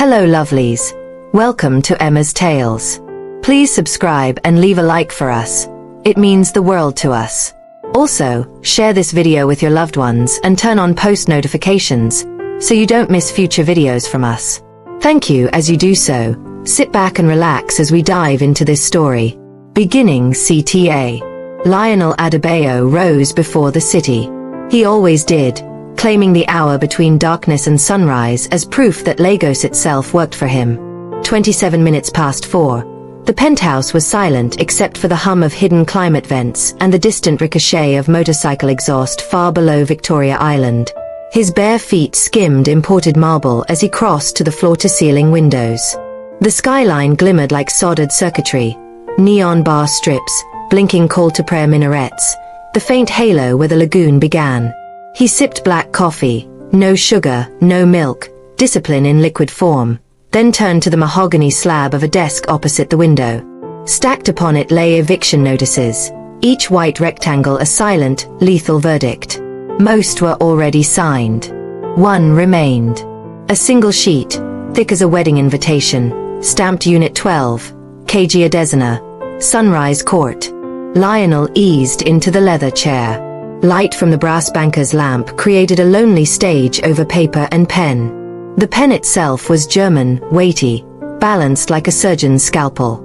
Hello lovelies. Welcome to Emma's Tales. Please subscribe and leave a like for us. It means the world to us. Also, share this video with your loved ones and turn on post notifications so you don't miss future videos from us. Thank you as you do so. Sit back and relax as we dive into this story. Beginning CTA. Lionel Adebayo rose before the city. He always did, claiming the hour between darkness and sunrise as proof that Lagos itself worked for him. 27 minutes past 4. The penthouse was silent except for the hum of hidden climate vents and the distant ricochet of motorcycle exhaust far below Victoria Island. His bare feet skimmed imported marble as he crossed to the floor-to-ceiling windows. The skyline glimmered like soldered circuitry, neon bar strips, blinking call-to-prayer minarets, the faint halo where the lagoon began. He sipped black coffee, no sugar, no milk, discipline in liquid form, then turned to the mahogany slab of a desk opposite the window. Stacked upon it lay eviction notices, each white rectangle a silent, lethal verdict. Most were already signed. One remained. A single sheet, thick as a wedding invitation, stamped Unit 12, KG Adesina, Sunrise Court. Lionel eased into the leather chair. Light from the brass banker's lamp created a lonely stage over paper and pen. The pen itself was German, weighty, balanced like a surgeon's scalpel.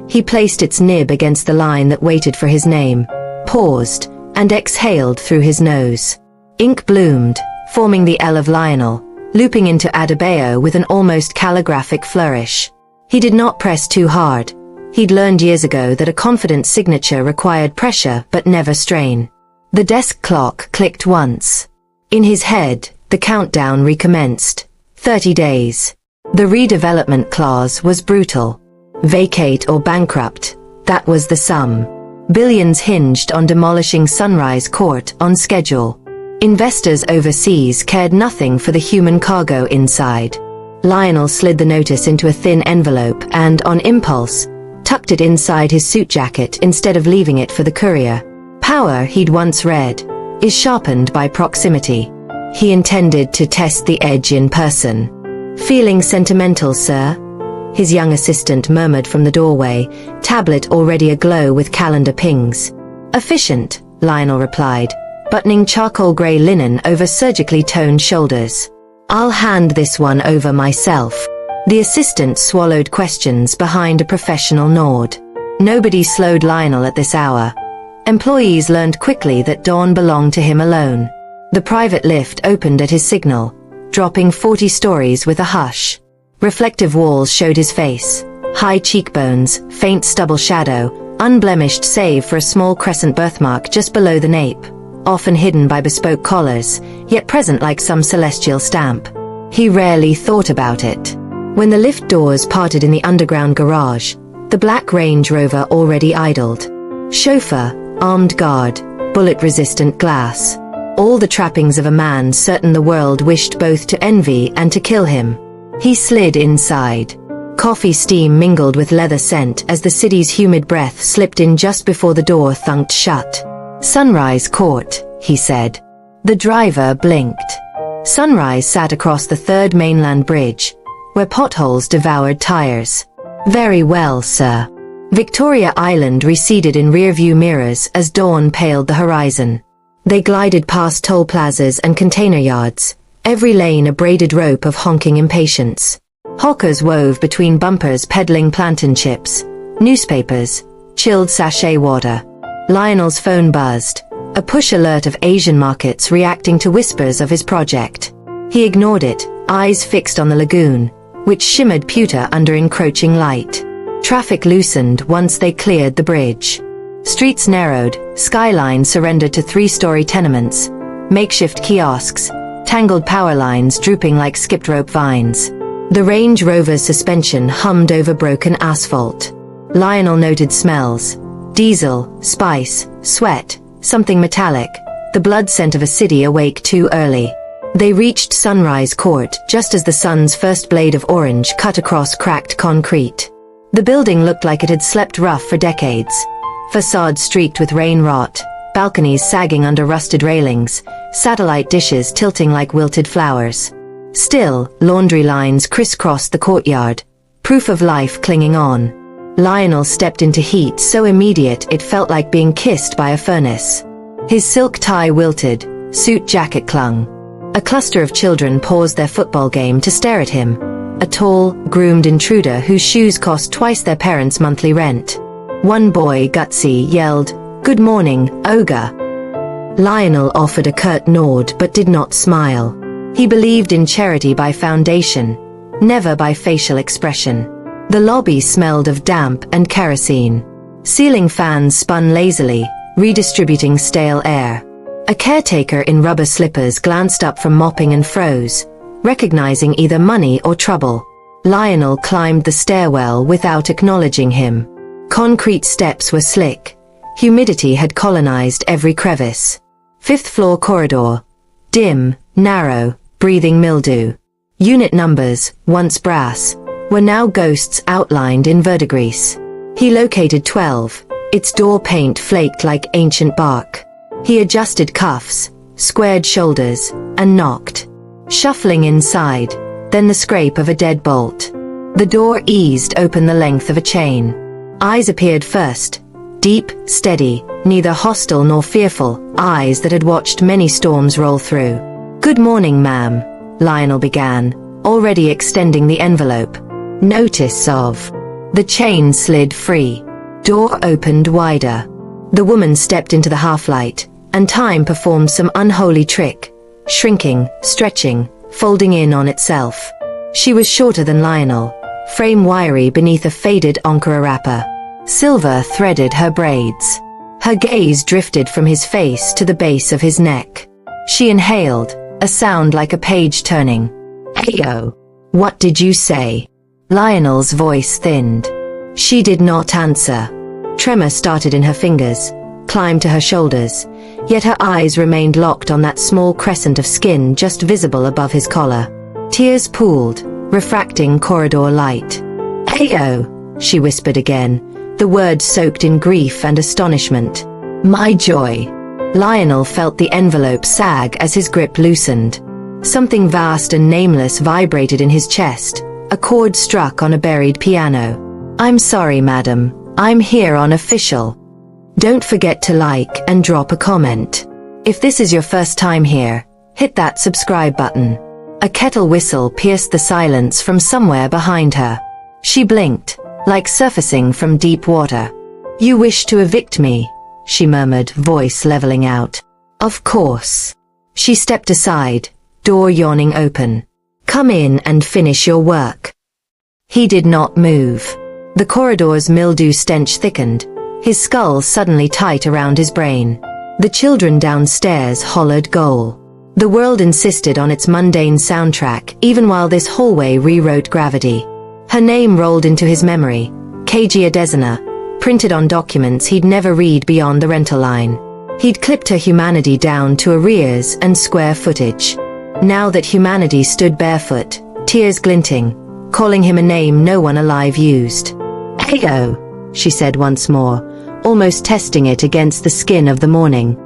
He placed its nib against the line that waited for his name, paused, and exhaled through his nose. Ink bloomed, forming the L of Lionel, looping into Adebayo with an almost calligraphic flourish. He did not press too hard. He'd learned years ago that a confident signature required pressure but never strain. The desk clock clicked once. In his head, the countdown recommenced. 30 days. The redevelopment clause was brutal. Vacate or bankrupt, that was the sum. Billions hinged on demolishing Sunrise Court on schedule. Investors overseas cared nothing for the human cargo inside. Lionel slid the notice into a thin envelope and, on impulse, tucked it inside his suit jacket instead of leaving it for the courier. Power, he'd once read, is sharpened by proximity. He intended to test the edge in person. Feeling sentimental, sir? His young assistant murmured from the doorway, tablet already aglow with calendar pings. Efficient, Lionel replied, buttoning charcoal grey linen over surgically toned shoulders. I'll hand this one over myself. The assistant swallowed questions behind a professional nod. Nobody slowed Lionel at this hour. Employees learned quickly that dawn belonged to him alone. The private lift opened at his signal, dropping 40 stories with a hush. Reflective walls showed his face. High cheekbones, faint stubble shadow, unblemished save for a small crescent birthmark just below the nape, often hidden by bespoke collars, yet present like some celestial stamp. He rarely thought about it. When the lift doors parted in the underground garage, the black Range Rover already idled. Chauffeur, armed guard, bullet-resistant glass. All the trappings of a man certain the world wished both to envy and to kill him. He slid inside. Coffee steam mingled with leather scent as the city's humid breath slipped in just before the door thunked shut. Sunrise Court, he said. The driver blinked. Sunrise sat across the third mainland bridge, where potholes devoured tires. Very well, sir. Victoria Island receded in rear-view mirrors as dawn paled the horizon. They glided past toll plazas and container yards, every lane a braided rope of honking impatience. Hawkers wove between bumpers peddling plantain chips, newspapers, chilled sachet water. Lionel's phone buzzed, a push alert of Asian markets reacting to whispers of his project. He ignored it, eyes fixed on the lagoon, which shimmered pewter under encroaching light. Traffic loosened once they cleared the bridge. Streets narrowed, skyline surrendered to 3-story tenements, makeshift kiosks, tangled power lines drooping like skipped rope vines. The Range Rover's suspension hummed over broken asphalt. Lionel noted smells. Diesel, spice, sweat, something metallic, the blood scent of a city awake too early. They reached Sunrise Court just as the sun's first blade of orange cut across cracked concrete. The building looked like it had slept rough for decades. Facade streaked with rain rot, balconies sagging under rusted railings, satellite dishes tilting like wilted flowers. Still, laundry lines crisscrossed the courtyard, proof of life clinging on. Lionel stepped into heat so immediate it felt like being kissed by a furnace. His silk tie wilted, suit jacket clung. A cluster of children paused their football game to stare at him. A tall, groomed intruder whose shoes cost twice their parents' monthly rent. One boy, gutsy, yelled, "Good morning, ogre." Lionel offered a curt nod but did not smile. He believed in charity by foundation, never by facial expression. The lobby smelled of damp and kerosene. Ceiling fans spun lazily, redistributing stale air. A caretaker in rubber slippers glanced up from mopping and froze, recognizing either money or trouble. Lionel climbed the stairwell without acknowledging him. Concrete steps were slick. Humidity had colonized every crevice. Fifth-floor corridor. Dim, narrow, breathing mildew. Unit numbers, once brass, were now ghosts outlined in verdigris. He located 12. Its door paint flaked like ancient bark. He adjusted cuffs, squared shoulders, and knocked. Shuffling inside, then the scrape of a dead bolt. The door eased open the length of a chain. Eyes appeared first. Deep, steady, neither hostile nor fearful, eyes that had watched many storms roll through. "Good morning, ma'am," Lionel began, already extending the envelope. "Notice of." The chain slid free. Door opened wider. The woman stepped into the half-light, and time performed some unholy trick, shrinking, stretching, folding in on itself. She was shorter than Lionel, frame wiry beneath a faded Ankara wrapper. Silver threaded her braids. Her gaze drifted from his face to the base of his neck. She inhaled, a sound like a page turning. "Ayo. What did you say?" Lionel's voice thinned. She did not answer. Tremor started in her fingers, climbed to her shoulders, yet her eyes remained locked on that small crescent of skin just visible above his collar. Tears pooled, refracting corridor light. "Ayo," she whispered again, the words soaked in grief and astonishment. "My joy." Lionel felt the envelope sag as his grip loosened. Something vast and nameless vibrated in his chest, a chord struck on a buried piano. "I'm sorry, madam. I'm here on official. Don't forget to like and drop a comment. If this is your first time here, hit that subscribe button." A kettle whistle pierced the silence from somewhere behind her. She blinked, like surfacing from deep water. "You wish to evict me?" she murmured, voice leveling out. "Of course." She stepped aside, door yawning open. "Come in and finish your work." He did not move. The corridor's mildew stench thickened, his skull suddenly tight around his brain. The children downstairs hollered goal. The world insisted on its mundane soundtrack, even while this hallway rewrote gravity. Her name rolled into his memory, KG Adesina, printed on documents he'd never read beyond the rental line. He'd clipped her humanity down to arrears and square footage. Now that humanity stood barefoot, tears glinting, calling him a name no one alive used. "Ayo," she said once more, almost testing it against the skin of the morning.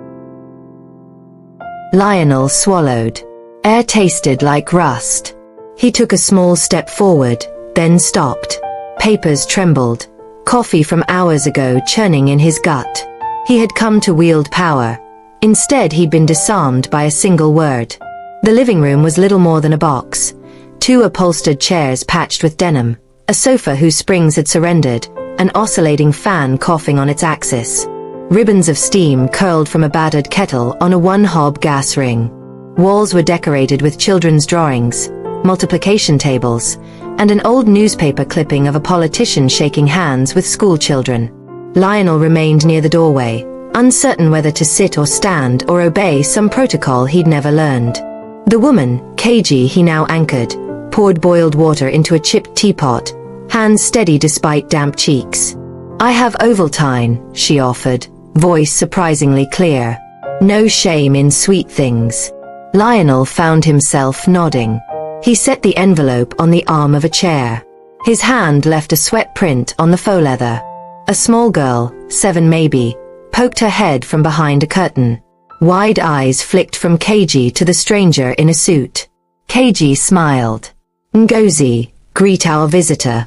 Lionel swallowed. Air tasted like rust. He took a small step forward, then stopped. Papers trembled, coffee from hours ago churning in his gut. He had come to wield power. Instead, he'd been disarmed by a single word. The living room was little more than a box. Two upholstered chairs patched with denim, a sofa whose springs had surrendered, an oscillating fan coughing on its axis. Ribbons of steam curled from a battered kettle on a one-hob gas ring. Walls were decorated with children's drawings, multiplication tables, and an old newspaper clipping of a politician shaking hands with school children. Lionel remained near the doorway, uncertain whether to sit or stand or obey some protocol he'd never learned. The woman, KG, he now anchored, poured boiled water into a chipped teapot, hands steady despite damp cheeks. "I have Ovaltine," she offered, voice surprisingly clear. No shame in sweet things. Lionel found himself nodding. He set the envelope on the arm of a chair. His hand left a sweat print on the faux leather. A small girl, 7 maybe, poked her head from behind a curtain. Wide eyes flicked from KG to the stranger in a suit. KG smiled. Ngozi, greet our visitor.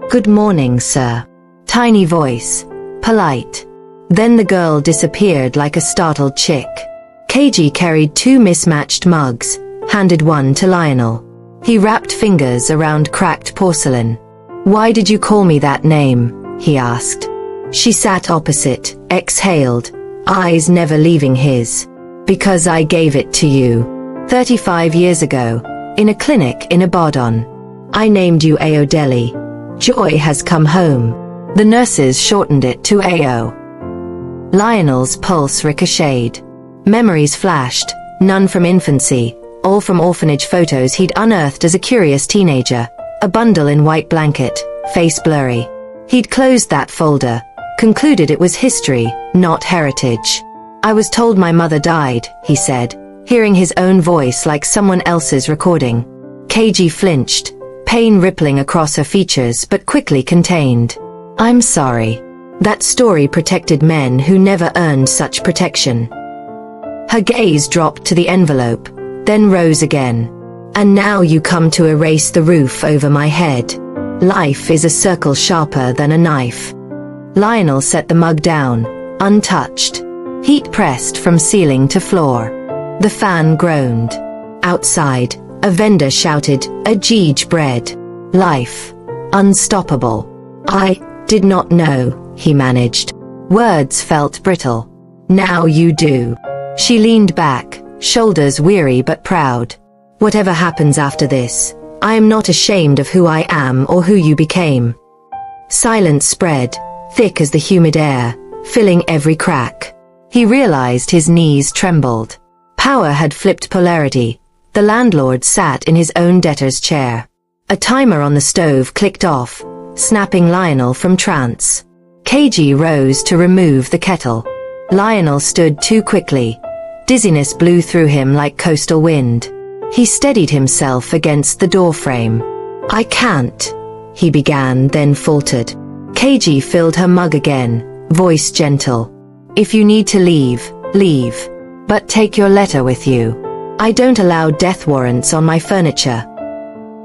Good morning, sir. Tiny voice. Polite. Then the girl disappeared like a startled chick. KG carried 2 mismatched mugs, handed one to Lionel. He wrapped fingers around cracked porcelain. Why did you call me that name? He asked. She sat opposite, exhaled, eyes never leaving his. Because I gave it to you. 35 years ago, in a clinic in Ibadan. I named you Ayodele. Joy has come home. The nurses shortened it to AO. Lionel's pulse ricocheted. Memories flashed, none from infancy, all from orphanage photos he'd unearthed as a curious teenager. A bundle in white blanket, face blurry. He'd closed that folder, concluded it was history, not heritage. I was told my mother died, he said, hearing his own voice like someone else's recording. KG flinched, pain rippling across her features but quickly contained. I'm sorry. That story protected men who never earned such protection. Her gaze dropped to the envelope, then rose again. And now you come to erase the roof over my head. Life is a circle sharper than a knife. Lionel set the mug down, untouched. Heat pressed from ceiling to floor. The fan groaned. Outside, a vendor shouted, "Ajij bread. Life. Unstoppable." I did not know, he managed. Words felt brittle. Now you do. She leaned back, shoulders weary but proud. Whatever happens after this, I am not ashamed of who I am or who you became. Silence spread, thick as the humid air, filling every crack. He realized his knees trembled. Power had flipped polarity. The landlord sat in his own debtor's chair. A timer on the stove clicked off, snapping Lionel from trance. KG rose to remove the kettle. Lionel stood too quickly. Dizziness blew through him like coastal wind. He steadied himself against the doorframe. I can't, he began, then faltered. KG filled her mug again, voice gentle. If you need to leave, leave. But take your letter with you. I don't allow death warrants on my furniture.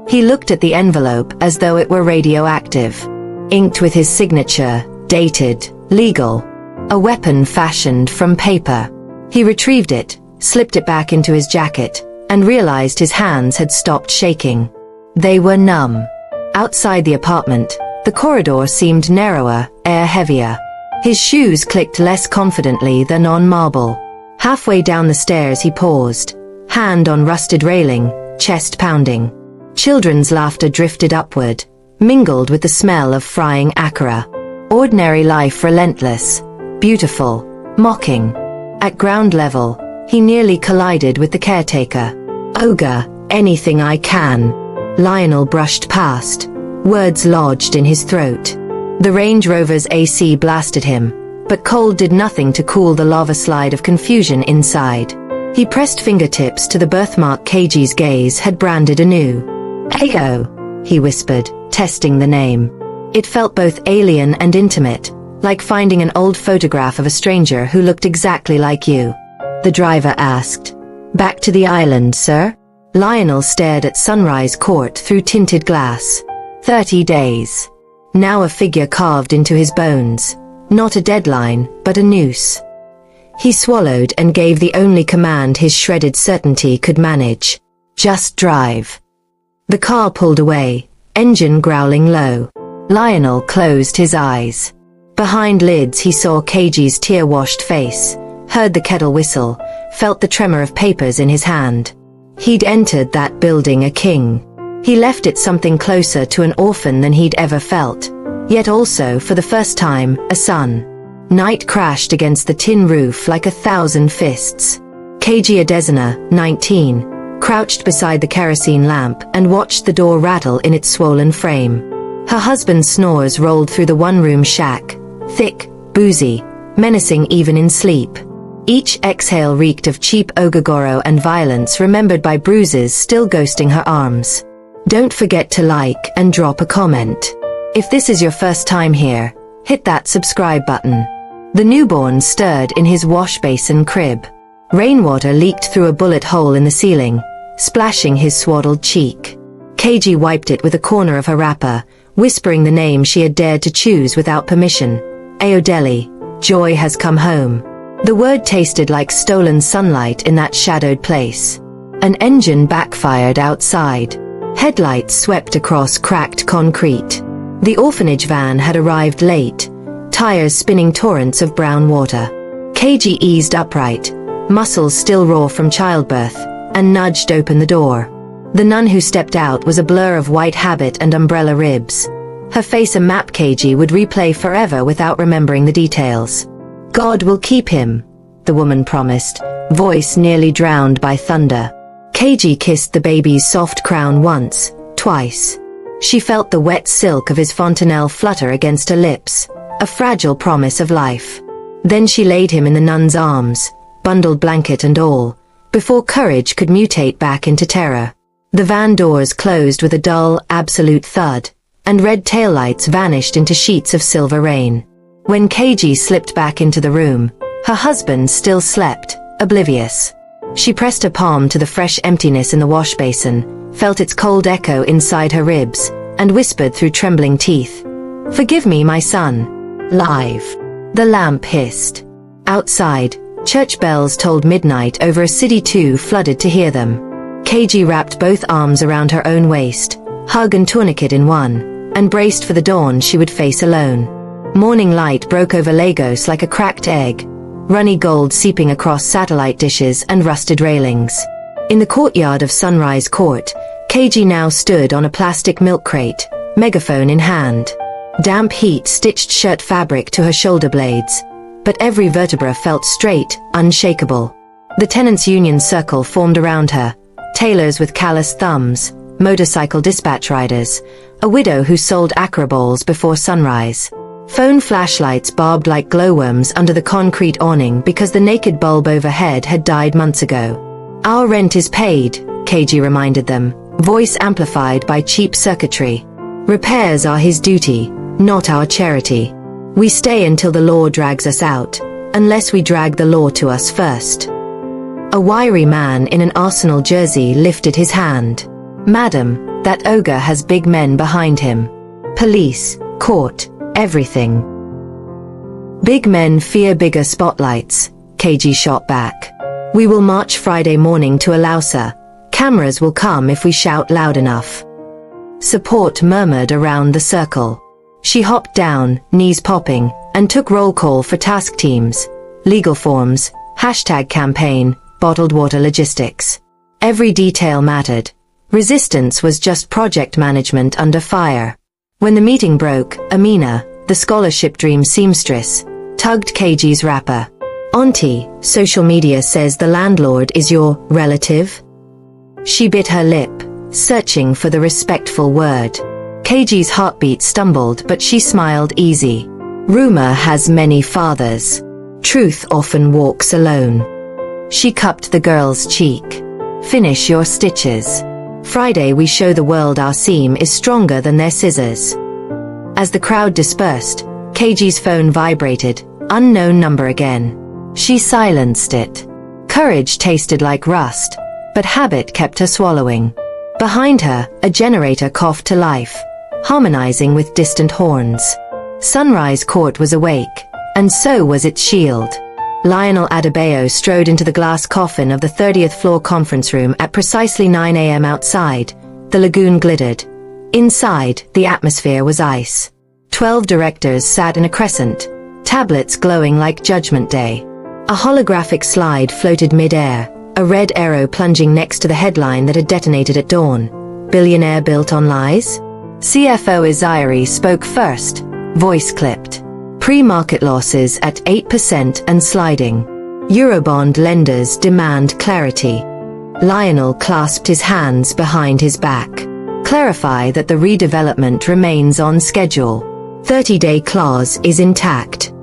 He looked at the envelope as though it were radioactive. Inked with his signature, dated, legal. A weapon fashioned from paper. He retrieved it, slipped it back into his jacket, and realized his hands had stopped shaking. They were numb. Outside the apartment, the corridor seemed narrower, air heavier. His shoes clicked less confidently than on marble. Halfway down the stairs he paused, hand on rusted railing, chest pounding. Children's laughter drifted upward, mingled with the smell of frying akara. Ordinary life relentless, beautiful, mocking. At ground level, he nearly collided with the caretaker. Ogre, anything I can. Lionel brushed past, words lodged in his throat. The Range Rover's AC blasted him, but cold did nothing to cool the lava slide of confusion inside. He pressed fingertips to the birthmark KG's gaze had branded anew. Ayo, he whispered, testing the name. It felt both alien and intimate, like finding an old photograph of a stranger who looked exactly like you. The driver asked. Back to the island, sir? Lionel stared at Sunrise Court through tinted glass. 30 days. Now a figure carved into his bones. Not a deadline, but a noose. He swallowed and gave the only command his shredded certainty could manage. Just drive. The car pulled away, engine growling low. Lionel closed his eyes. Behind lids he saw KG's tear-washed face, heard the kettle whistle, felt the tremor of papers in his hand. He'd entered that building a king. He left it something closer to an orphan than he'd ever felt, yet also, for the first time, a son. Night crashed against the tin roof like 1,000 fists. KG Adesina, 19, crouched beside the kerosene lamp and watched the door rattle in its swollen frame. Her husband's snores rolled through the one-room shack, thick, boozy, menacing even in sleep. Each exhale reeked of cheap ogogoro and violence remembered by bruises still ghosting her arms. Don't forget to like and drop a comment. If this is your first time here, hit that subscribe button. The newborn stirred in his wash basin crib. Rainwater leaked through a bullet hole in the ceiling, splashing his swaddled cheek. KG wiped it with a corner of her wrapper, whispering the name she had dared to choose without permission. Ayodele, joy has come home. The word tasted like stolen sunlight in that shadowed place. An engine backfired outside. Headlights swept across cracked concrete. The orphanage van had arrived late, tires spinning torrents of brown water. KG eased upright, muscles still raw from childbirth, and nudged open the door. The nun who stepped out was a blur of white habit and umbrella ribs. Her face a map KG would replay forever without remembering the details. God will keep him, the woman promised, voice nearly drowned by thunder. KG kissed the baby's soft crown once, twice. She felt the wet silk of his fontanelle flutter against her lips, a fragile promise of life. Then she laid him in the nun's arms, bundled blanket and all, before courage could mutate back into terror. The van doors closed with a dull, absolute thud, and red taillights vanished into sheets of silver rain. When KG slipped back into the room, her husband still slept, oblivious. She pressed her palm to the fresh emptiness in the wash basin, felt its cold echo inside her ribs, and whispered through trembling teeth, "Forgive me, my son." Live. The lamp hissed. Outside, church bells tolled midnight over a city too flooded to hear them. KG wrapped both arms around her own waist, hug and tourniquet in one, and braced for the dawn she would face alone. Morning light broke over Lagos like a cracked egg, runny gold seeping across satellite dishes and rusted railings. In the courtyard of Sunrise Court, KG now stood on a plastic milk crate, megaphone in hand. Damp heat stitched shirt fabric to her shoulder blades, but every vertebra felt straight, unshakable. The tenants' union circle formed around her, tailors with calloused thumbs, motorcycle dispatch riders, a widow who sold acroballs before sunrise. Phone flashlights bobbed like glowworms under the concrete awning because the naked bulb overhead had died months ago. "Our rent is paid," KG reminded them, voice amplified by cheap circuitry. "Repairs are his duty, not our charity. We stay until the law drags us out, unless we drag the law to us first." A wiry man in an Arsenal jersey lifted his hand. "Madam, that ogre has big men behind him. Police, court, everything." "Big men fear bigger spotlights," KG shot back. "We will march Friday morning to Alausa. Cameras will come if we shout loud enough." Support murmured around the circle. She hopped down, knees popping, and took roll call for task teams, legal forms, #campaign, bottled water logistics. Every detail mattered. Resistance was just project management under fire. When the meeting broke, Amina, the scholarship dream seamstress, tugged KG's wrapper. "Auntie, social media says the landlord is your relative?" She bit her lip, searching for the respectful word. KG's heartbeat stumbled, but she smiled easy. "Rumor has many fathers. Truth often walks alone." She cupped the girl's cheek. "Finish your stitches. Friday we show the world our seam is stronger than their scissors." As the crowd dispersed, KG's phone vibrated, unknown number again. She silenced it. Courage tasted like rust, but habit kept her swallowing. Behind her, a generator coughed to life, harmonizing with distant horns. Sunrise Court was awake, and so was its shield. Lionel Adebayo strode into the glass coffin of the 30th floor conference room at precisely 9 a.m. outside. The lagoon glittered. Inside, the atmosphere was ice. 12 directors sat in a crescent, tablets glowing like Judgment Day. A holographic slide floated mid-air, a red arrow plunging next to the headline that had detonated at dawn. "Billionaire built on lies?" CFO Izayari spoke first, voice clipped. "Pre-market losses at 8% and sliding. Eurobond lenders demand clarity." Lionel clasped his hands behind his back. "Clarify that the redevelopment remains on schedule. 30-day clause is intact."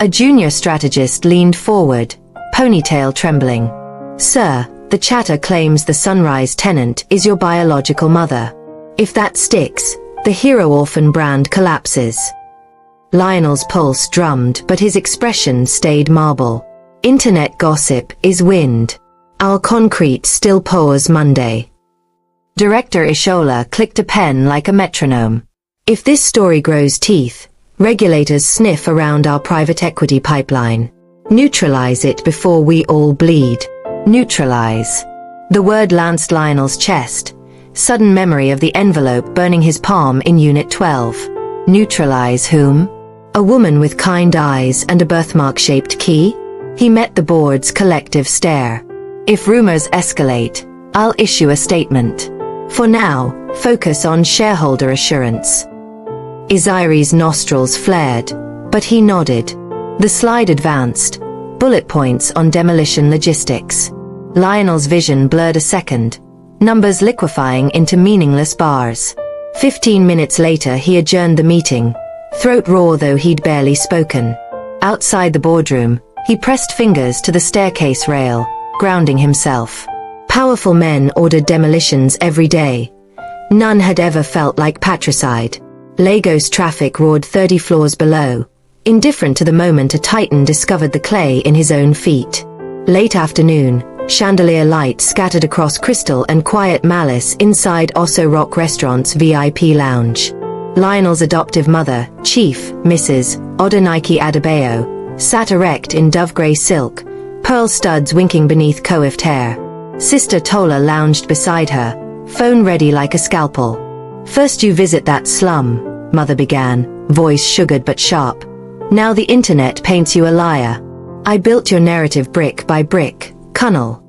A junior strategist leaned forward, ponytail trembling. "Sir, the chatter claims the Sunrise tenant is your biological mother. If that sticks, the Hero Orphan brand collapses." Lionel's pulse drummed, but his expression stayed marble. "Internet gossip is wind. Our concrete still pours Monday. Director Ishola clicked a pen like a metronome. If this story grows teeth, regulators sniff around our private equity pipeline. Neutralize it before we all bleed. Neutralize. The word lanced Lionel's chest. Sudden memory of the envelope burning his palm in Unit 12. Neutralize whom? A woman with kind eyes and a birthmark-shaped key? He met the board's collective stare. If rumors escalate, I'll issue a statement. For now, focus on shareholder assurance. Isiri's nostrils flared, but he nodded. The slide advanced. Bullet points on demolition logistics. Lionel's vision blurred a second. Numbers liquefying into meaningless bars. 15 minutes later he adjourned the meeting, throat raw though he'd barely spoken. Outside the boardroom, he pressed fingers to the staircase rail, grounding himself. Powerful men ordered demolitions every day. None had ever felt like patricide. Lagos traffic roared 30 floors below, indifferent to the moment a titan discovered the clay in his own feet. Late afternoon, chandelier light scattered across Crystal and Quiet Malice inside Osso Rock Restaurant's VIP lounge. Lionel's adoptive mother, Chief, Mrs. Odenike Adebayo, sat erect in dove-grey silk, pearl studs winking beneath coiffed hair. Sister Tola lounged beside her, phone ready like a scalpel. First you visit that slum, Mother began, voice sugared but sharp. Now the internet paints you a liar. I built your narrative brick by brick, Colonel.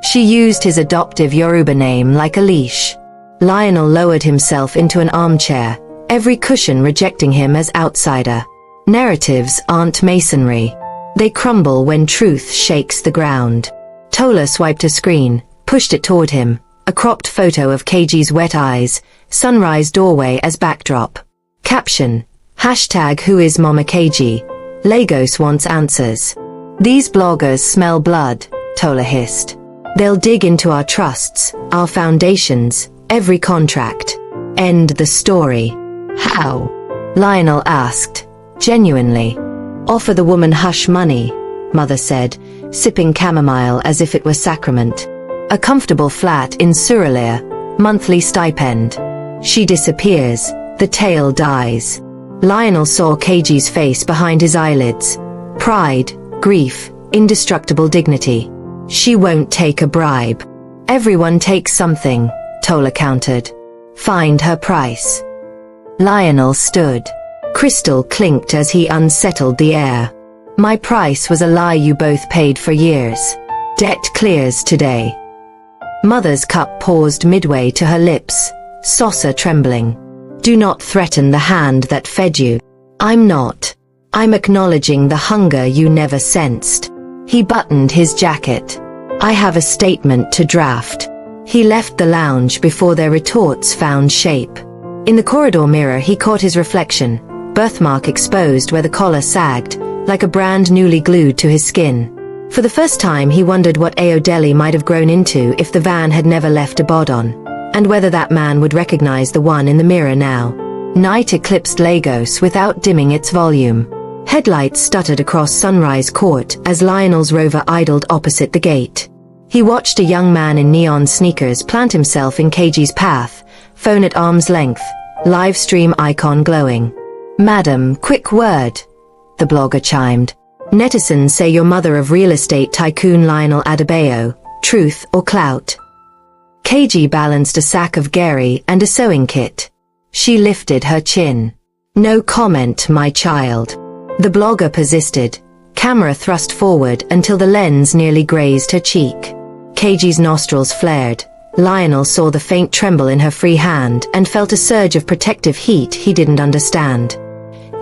She used his adoptive Yoruba name like a leash. Lionel lowered himself into an armchair, every cushion rejecting him as outsider. Narratives aren't masonry. They crumble when truth shakes the ground. Tola swiped a screen, pushed it toward him, a cropped photo of KG's wet eyes, sunrise doorway as backdrop. Caption, #Who is Mama KG? Lagos wants answers. These bloggers smell blood, Tola hissed. They'll dig into our trusts, our foundations, every contract. End the story. How? Lionel asked, genuinely. Offer the woman hush money, Mother said, sipping chamomile as if it were sacrament. A comfortable flat in Suralere, monthly stipend. She disappears, the tale dies. Lionel saw KG's face behind his eyelids. Pride, grief, indestructible dignity. She won't take a bribe. Everyone takes something, Tola countered. Find her price. Lionel stood. Crystal clinked as he unsettled the air. My price was a lie you both paid for years. Debt clears today. Mother's cup paused midway to her lips, saucer trembling. Do not threaten the hand that fed you. I'm not. I'm acknowledging the hunger you never sensed. He buttoned his jacket. I have a statement to draft. He left the lounge before their retorts found shape. In the corridor mirror he caught his reflection, birthmark exposed where the collar sagged, like a brand newly glued to his skin. For the first time he wondered what Ayodele might have grown into if the van had never left a bod-on, and whether that man would recognize the one in the mirror now. Night eclipsed Lagos without dimming its volume. Headlights stuttered across Sunrise Court as Lionel's Rover idled opposite the gate. He watched a young man in neon sneakers plant himself in KG's path, phone at arm's length, live stream icon glowing. Madam, quick word, the blogger chimed. Netizens say you're mother of real estate tycoon Lionel Adebayo, truth or clout? KG balanced a sack of Gary and a sewing kit. She lifted her chin. No comment, my child. The blogger persisted, camera thrust forward until the lens nearly grazed her cheek. KG's nostrils flared. Lionel saw the faint tremble in her free hand and felt a surge of protective heat he didn't understand.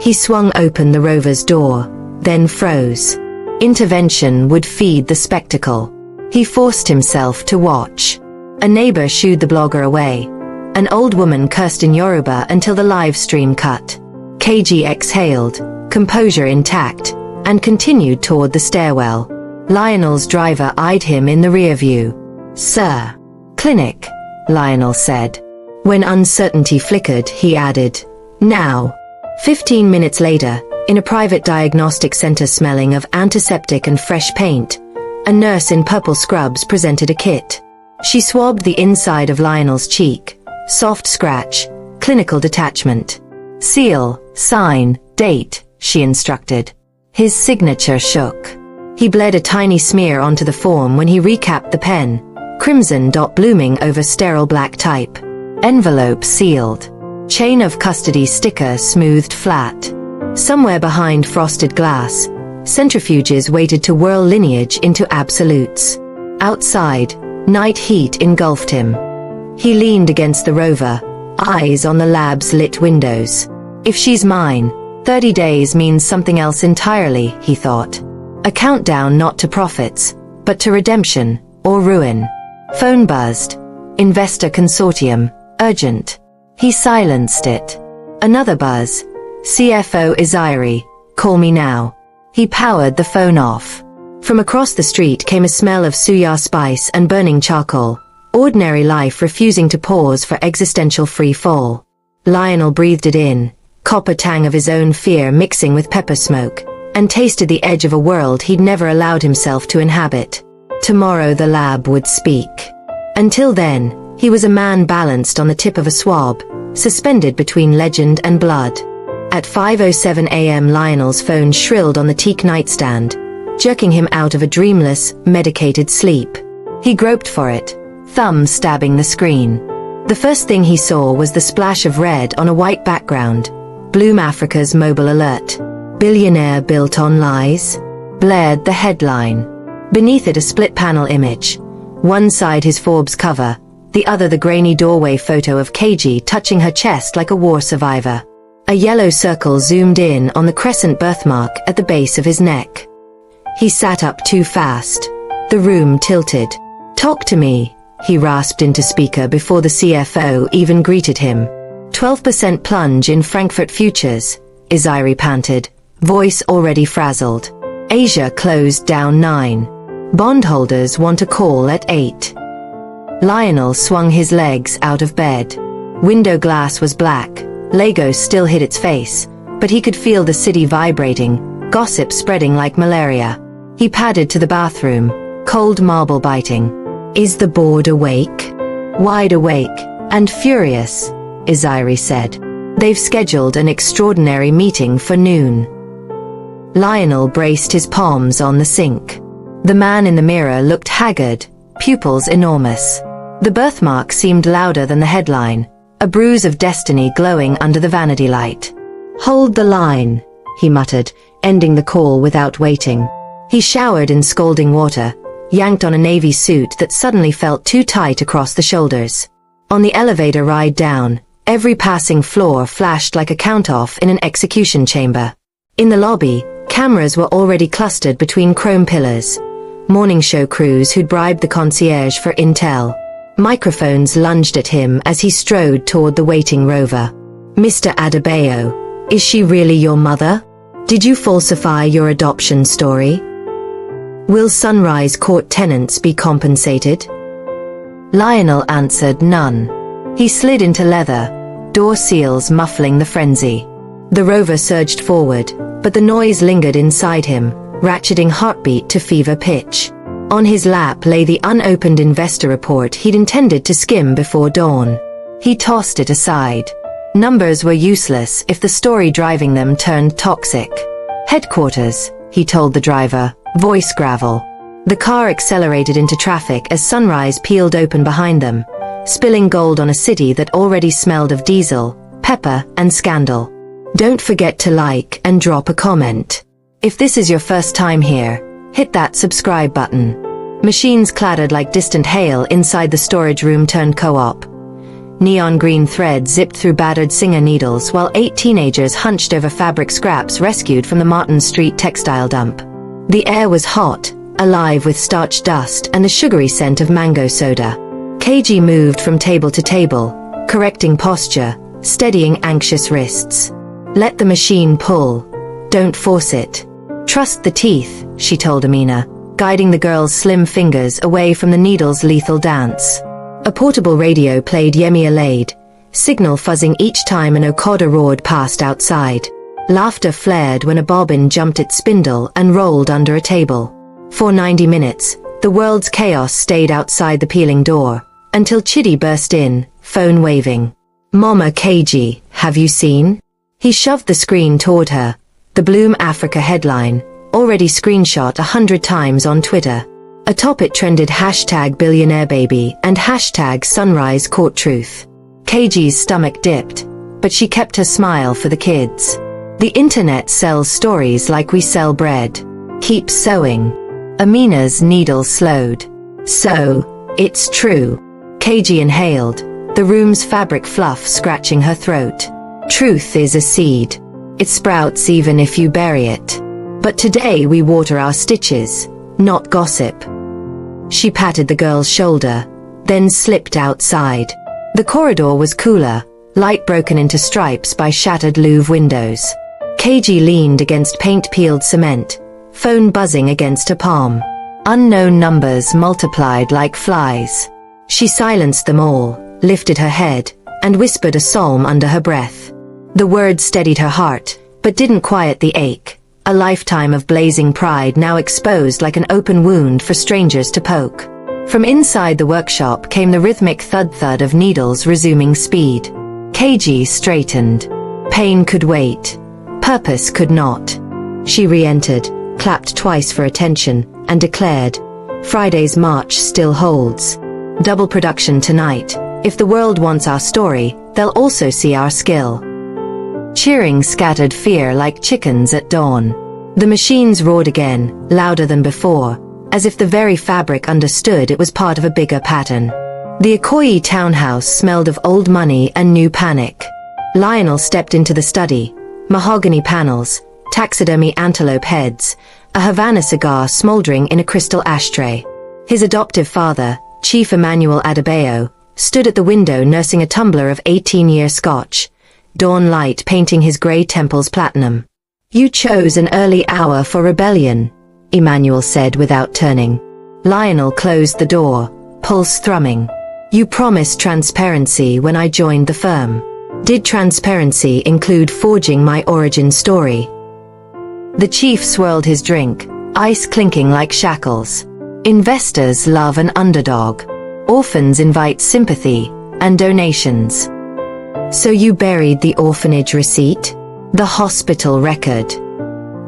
He swung open the Rover's door, then froze. Intervention would feed the spectacle. He forced himself to watch. A neighbor shooed the blogger away. An old woman cursed in Yoruba until the live stream cut. KG exhaled, composure intact, and continued toward the stairwell. Lionel's driver eyed him in the rear view. Sir. Clinic, Lionel said. When uncertainty flickered, he added, now. 15 minutes later, in a private diagnostic center smelling of antiseptic and fresh paint, A nurse in purple scrubs presented a kit. She swabbed the inside of Lionel's cheek. Soft scratch, clinical detachment. Seal, sign, date, she instructed. His signature shook. He bled a tiny smear onto the form when he recapped the pen. Crimson dot blooming over sterile black type. Envelope sealed. Chain of custody sticker smoothed flat. Somewhere behind frosted glass, centrifuges waited to whirl lineage into absolutes. Outside, night heat engulfed him. He leaned against the rover, eyes on the lab's lit windows. If she's mine, 30 days means something else entirely, he thought. A countdown not to profits, but to redemption, or ruin. Phone buzzed. Investor consortium, urgent. He silenced it. Another buzz. CFO Izayri, call me now. He powered the phone off. From across the street came a smell of suya spice and burning charcoal. Ordinary life refusing to pause for existential free fall. Lionel breathed it in, copper tang of his own fear mixing with pepper smoke, and tasted the edge of a world he'd never allowed himself to inhabit. Tomorrow the lab would speak. Until then, he was a man balanced on the tip of a swab, suspended between legend and blood. At 5:07 a.m. Lionel's phone shrilled on the teak nightstand, jerking him out of a dreamless, medicated sleep. He groped for it, thumb stabbing the screen. The first thing he saw was the splash of red on a white background. Bloom Africa's mobile alert. Billionaire built on lies? Blared the headline. Beneath it a split-panel image. One side his Forbes cover, the other the grainy doorway photo of KG touching her chest like a war survivor. A yellow circle zoomed in on the crescent birthmark at the base of his neck. He sat up too fast. The room tilted. "Talk to me," he rasped into speaker before the CFO even greeted him. 12% plunge in Frankfurt futures, Izayri panted, voice already frazzled. Asia closed down 9. Bondholders want a call at 8. Lionel swung his legs out of bed. Window glass was black. Lego still hid its face, but he could feel the city vibrating, gossip spreading like malaria. He padded to the bathroom, cold marble biting. "Is the board awake?" "Wide awake, and furious," Izayri said. "They've scheduled an extraordinary meeting for noon." Lionel braced his palms on the sink. The man in the mirror looked haggard, pupils enormous. The birthmark seemed louder than the headline, a bruise of destiny glowing under the vanity light. "Hold the line," he muttered, ending the call without waiting. He showered in scalding water, yanked on a navy suit that suddenly felt too tight across the shoulders. On the elevator ride down, every passing floor flashed like a count-off in an execution chamber. In the lobby, cameras were already clustered between chrome pillars. Morning show crews who'd bribed the concierge for intel. Microphones lunged at him as he strode toward the waiting rover. "Mr. Adebayo, is she really your mother? Did you falsify your adoption story? Will Sunrise Court tenants be compensated?" Lionel answered none. He slid into leather, door seals muffling the frenzy. The rover surged forward, but the noise lingered inside him, ratcheting heartbeat to fever pitch. On his lap lay the unopened investor report he'd intended to skim before dawn. He tossed it aside. Numbers were useless if the story driving them turned toxic. "Headquarters," he told the driver, voice gravel. The car accelerated into traffic as Sunrise peeled open behind them, spilling gold on a city that already smelled of diesel, pepper, and scandal. Don't forget to like and drop a comment. If this is your first time here, hit that subscribe button. Machines clattered like distant hail inside the storage room turned co-op. Neon green thread zipped through battered Singer needles while 8 teenagers hunched over fabric scraps rescued from the Martin Street textile dump. The air was hot, alive with starch dust and the sugary scent of mango soda. KG moved from table to table, correcting posture, steadying anxious wrists. Let the machine pull. Don't force it. Trust the teeth, she told Amina, guiding the girl's slim fingers away from the needle's lethal dance. A portable radio played Yemi Alade, signal fuzzing each time an Okada roared past outside. Laughter flared when a bobbin jumped its spindle and rolled under a table. For 90 minutes, the world's chaos stayed outside the peeling door, until Chidi burst in, phone waving. "Mama KG, have you seen?" He shoved the screen toward her. The Bloom Africa headline, already screenshot 100 times on Twitter. Atop it trended #BillionaireBaby and #SunriseCourtTruth. KG's stomach dipped, but she kept her smile for the kids. The internet sells stories like we sell bread. Keep sewing. Amina's needle slowed. "So, it's true." KG inhaled, the room's fabric fluff scratching her throat. "Truth is a seed. It sprouts even if you bury it. But today we water our stitches, not gossip." She patted the girl's shoulder, then slipped outside. The corridor was cooler, light broken into stripes by shattered Louvre windows. KG leaned against paint-peeled cement, phone buzzing against her palm. Unknown numbers multiplied like flies. She silenced them all, lifted her head, and whispered a psalm under her breath. The words steadied her heart, but didn't quiet the ache. A lifetime of blazing pride now exposed like an open wound for strangers to poke. From inside the workshop came the rhythmic thud-thud of needles resuming speed. KG straightened. Pain could wait. Purpose could not. She re-entered, clapped twice for attention, and declared, "Friday's march still holds. Double production tonight. If the world wants our story, they'll also see our skill." Cheering scattered fear like chickens at dawn. The machines roared again, louder than before, as if the very fabric understood it was part of a bigger pattern. The Ikoyi townhouse smelled of old money and new panic. Lionel stepped into the study. Mahogany panels, taxidermy antelope heads, a Havana cigar smoldering in a crystal ashtray. His adoptive father, Chief Emmanuel Adebayo, stood at the window nursing a tumbler of 18-year scotch, dawn light painting his grey temples platinum. "You chose an early hour for rebellion," Emmanuel said without turning. Lionel closed the door, pulse thrumming. "You promised transparency when I joined the firm. Did transparency include forging my origin story?" The chief swirled his drink, ice clinking like shackles. "Investors love an underdog. Orphans invite sympathy and donations. So you buried the orphanage receipt? The hospital record?"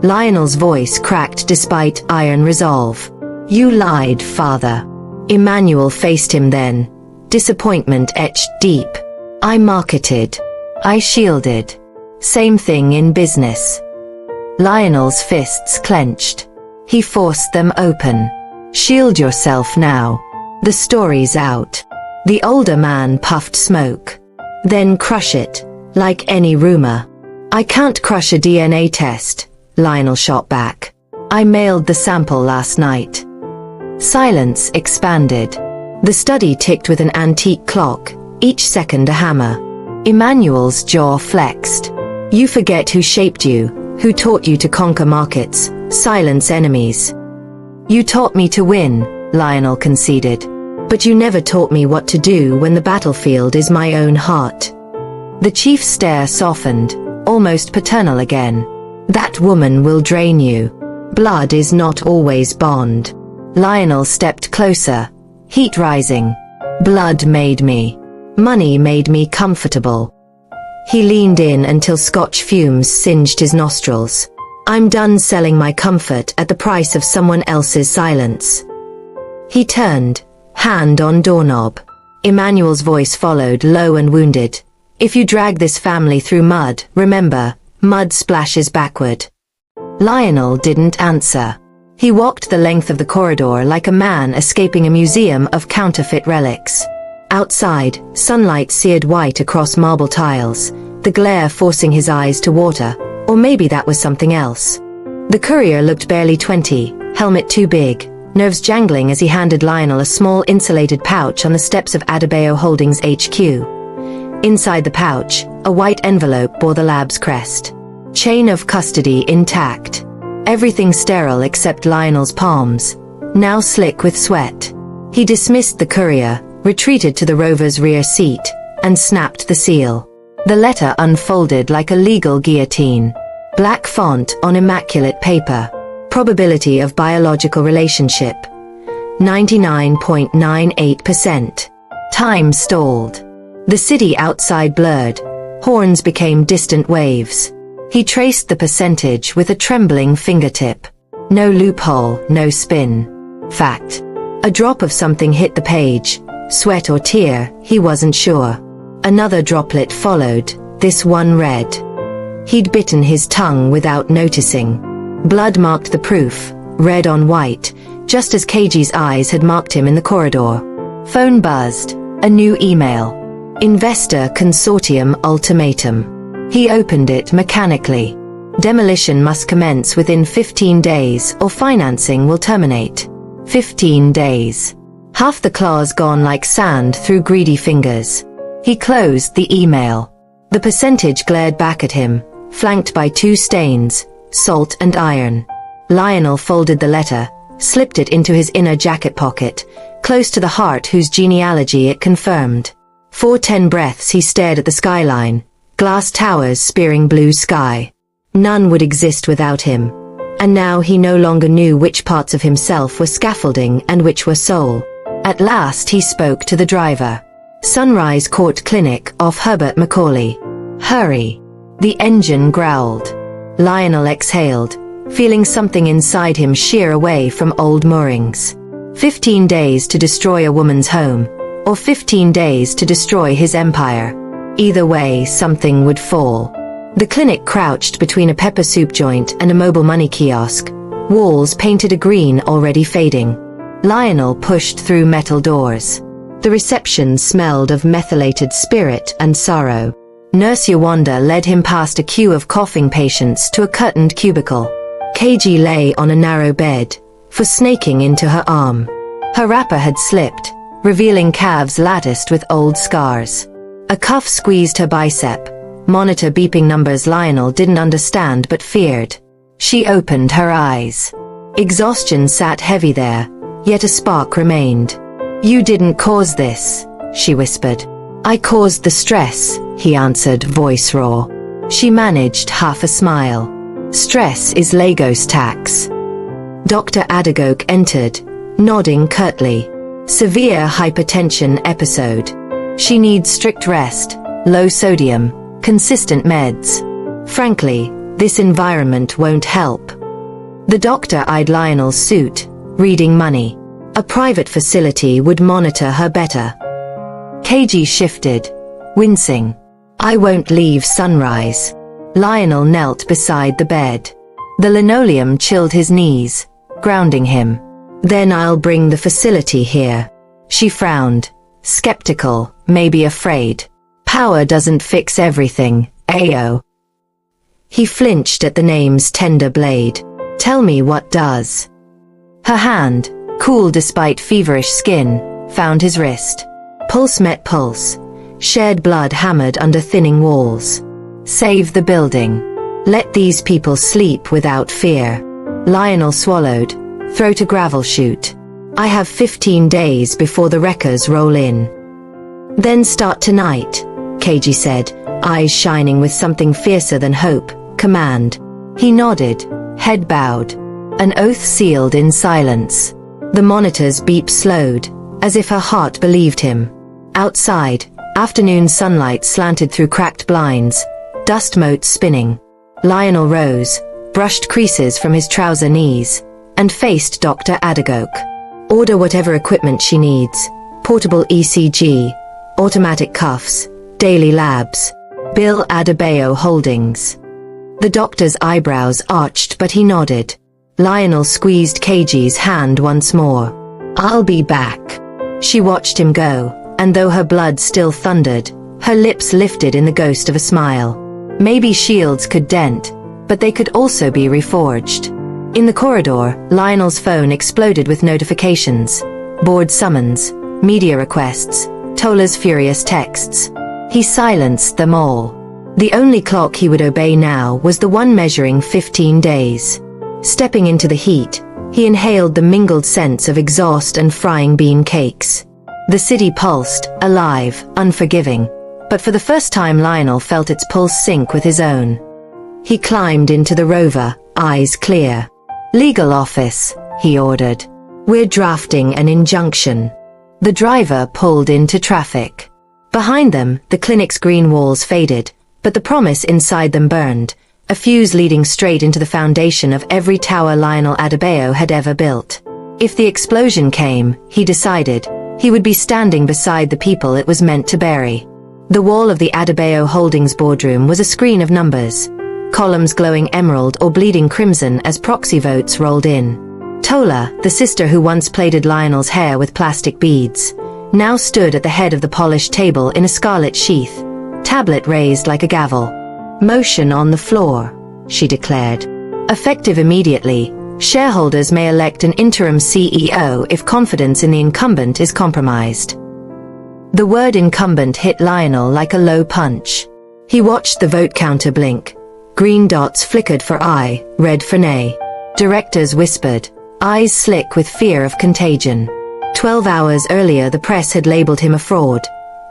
Lionel's voice cracked despite iron resolve. "You lied, father." Emmanuel faced him then, disappointment etched deep. "I marketed. I shielded. Same thing in business." Lionel's fists clenched. He forced them open. "Shield yourself now. The story's out." The older man puffed smoke. "Then crush it, like any rumor." "I can't crush a DNA test," Lionel shot back. "I mailed the sample last night." Silence expanded. The study ticked with an antique clock, each second a hammer. Emmanuel's jaw flexed. "You forget who shaped you, who taught you to conquer markets, silence enemies." "You taught me to win," Lionel conceded. "But you never taught me what to do when the battlefield is my own heart." The chief's stare softened, almost paternal again. "That woman will drain you. Blood is not always bond." Lionel stepped closer, heat rising. "Blood made me. Money made me comfortable." He leaned in until scotch fumes singed his nostrils. "I'm done selling my comfort at the price of someone else's silence." He turned, hand on doorknob. Emmanuel's voice followed, low and wounded. "If you drag this family through mud, remember, mud splashes backward." Lionel didn't answer. He walked the length of the corridor like a man escaping a museum of counterfeit relics. Outside, sunlight seared white across marble tiles, the glare forcing his eyes to water, or maybe that was something else. The courier looked barely 20, helmet too big, nerves jangling as he handed Lionel a small insulated pouch on the steps of Adebayo Holdings HQ. Inside the pouch, a white envelope bore the lab's crest. Chain of custody intact. Everything sterile except Lionel's palms, now slick with sweat. He dismissed the courier, retreated to the rover's rear seat, and snapped the seal. The letter unfolded like a legal guillotine. Black font on immaculate paper. Probability of biological relationship, 99.98%. Time stalled. The city outside blurred. Horns became distant waves. He traced the percentage with a trembling fingertip. No loophole, no spin. Fact. A drop of something hit the page. Sweat or tear, he wasn't sure. Another droplet followed, this one red. He'd bitten his tongue without noticing. Blood marked the proof, red on white, just as KG's eyes had marked him in the corridor. Phone buzzed. A new email. Investor Consortium Ultimatum. He opened it mechanically. Demolition must commence within 15 days or financing will terminate. 15 days. Half the clause gone like sand through greedy fingers. He closed the email. The percentage glared back at him, flanked by two stains, salt and iron. Lionel folded the letter, slipped it into his inner jacket pocket, close to the heart whose genealogy it confirmed. For 10 breaths he stared at the skyline, glass towers spearing blue sky. None would exist without him. And now he no longer knew which parts of himself were scaffolding and which were soul. At last he spoke to the driver. Sunrise Court Clinic off Herbert Macaulay. Hurry. The engine growled. Lionel exhaled, feeling something inside him shear away from old moorings. 15 days to destroy a woman's home, or 15 days to destroy his empire. Either way, something would fall. The clinic crouched between a pepper soup joint and a mobile money kiosk, walls painted a green already fading. Lionel pushed through metal doors. The reception smelled of methylated spirit and sorrow. Nurse Yawanda led him past a queue of coughing patients to a curtained cubicle. KG lay on a narrow bed, for snaking into her arm. Her wrapper had slipped, revealing calves latticed with old scars. A cuff squeezed her bicep, monitor beeping numbers Lionel didn't understand but feared. She opened her eyes. Exhaustion sat heavy there, yet a spark remained. "You didn't cause this," she whispered. "I caused the stress," he answered, voice raw. She managed half a smile. "Stress is Lagos tax." Dr. Adagoke entered, nodding curtly. "Severe hypertension episode. She needs strict rest, low sodium, consistent meds. Frankly, this environment won't help." The doctor eyed Lionel's suit, reading money. A private facility would monitor her better. KG shifted, wincing. "I won't leave Sunrise." Lionel knelt beside the bed. The linoleum chilled his knees, grounding him. "Then I'll bring the facility here." She frowned, skeptical, maybe afraid. "Power doesn't fix everything, Ayo." He flinched at the name's tender blade. "Tell me what does." Her hand, cool despite feverish skin, found his wrist. Pulse met pulse. Shared blood hammered under thinning walls. "Save the building. Let these people sleep without fear." Lionel swallowed, throat a gravel chute. "I have 15 days before the wreckers roll in." "Then start tonight," KG said, eyes shining with something fiercer than hope, command. He nodded, head bowed. An oath sealed in silence. The monitor's beep slowed, as if her heart believed him. Outside, afternoon sunlight slanted through cracked blinds, dust motes spinning. Lionel rose, brushed creases from his trouser knees, and faced Dr. Adagoke. "Order whatever equipment she needs. Portable ECG, automatic cuffs, daily labs. Bill Adebayo Holdings." The doctor's eyebrows arched but he nodded. Lionel squeezed KG's hand once more. "I'll be back." She watched him go, and though her blood still thundered, her lips lifted in the ghost of a smile. Maybe shields could dent, but they could also be reforged. In the corridor, Lionel's phone exploded with notifications. Board summons, media requests, Tola's furious texts. He silenced them all. The only clock he would obey now was the one measuring 15 days. Stepping into the heat, he inhaled the mingled scents of exhaust and frying bean cakes. The city pulsed, alive, unforgiving. But for the first time Lionel felt its pulse sync with his own. He climbed into the Rover, eyes clear. Legal office, he ordered. We're drafting an injunction. The driver pulled into traffic. Behind them, the clinic's green walls faded, but the promise inside them burned, a fuse leading straight into the foundation of every tower Lionel Adebayo had ever built. If the explosion came, he decided, he would be standing beside the people it was meant to bury. The wall of the Adebayo Holdings boardroom was a screen of numbers, columns glowing emerald or bleeding crimson as proxy votes rolled in. Tola, the sister who once plaited Lionel's hair with plastic beads, now stood at the head of the polished table in a scarlet sheath, tablet raised like a gavel. Motion on the floor, she declared. Effective immediately, shareholders may elect an interim CEO if confidence in the incumbent is compromised. The word incumbent hit Lionel like a low punch. He watched the vote counter blink. Green dots flickered for aye, red for nay. Directors whispered, eyes slick with fear of contagion. 12 hours earlier the press had labeled him a fraud.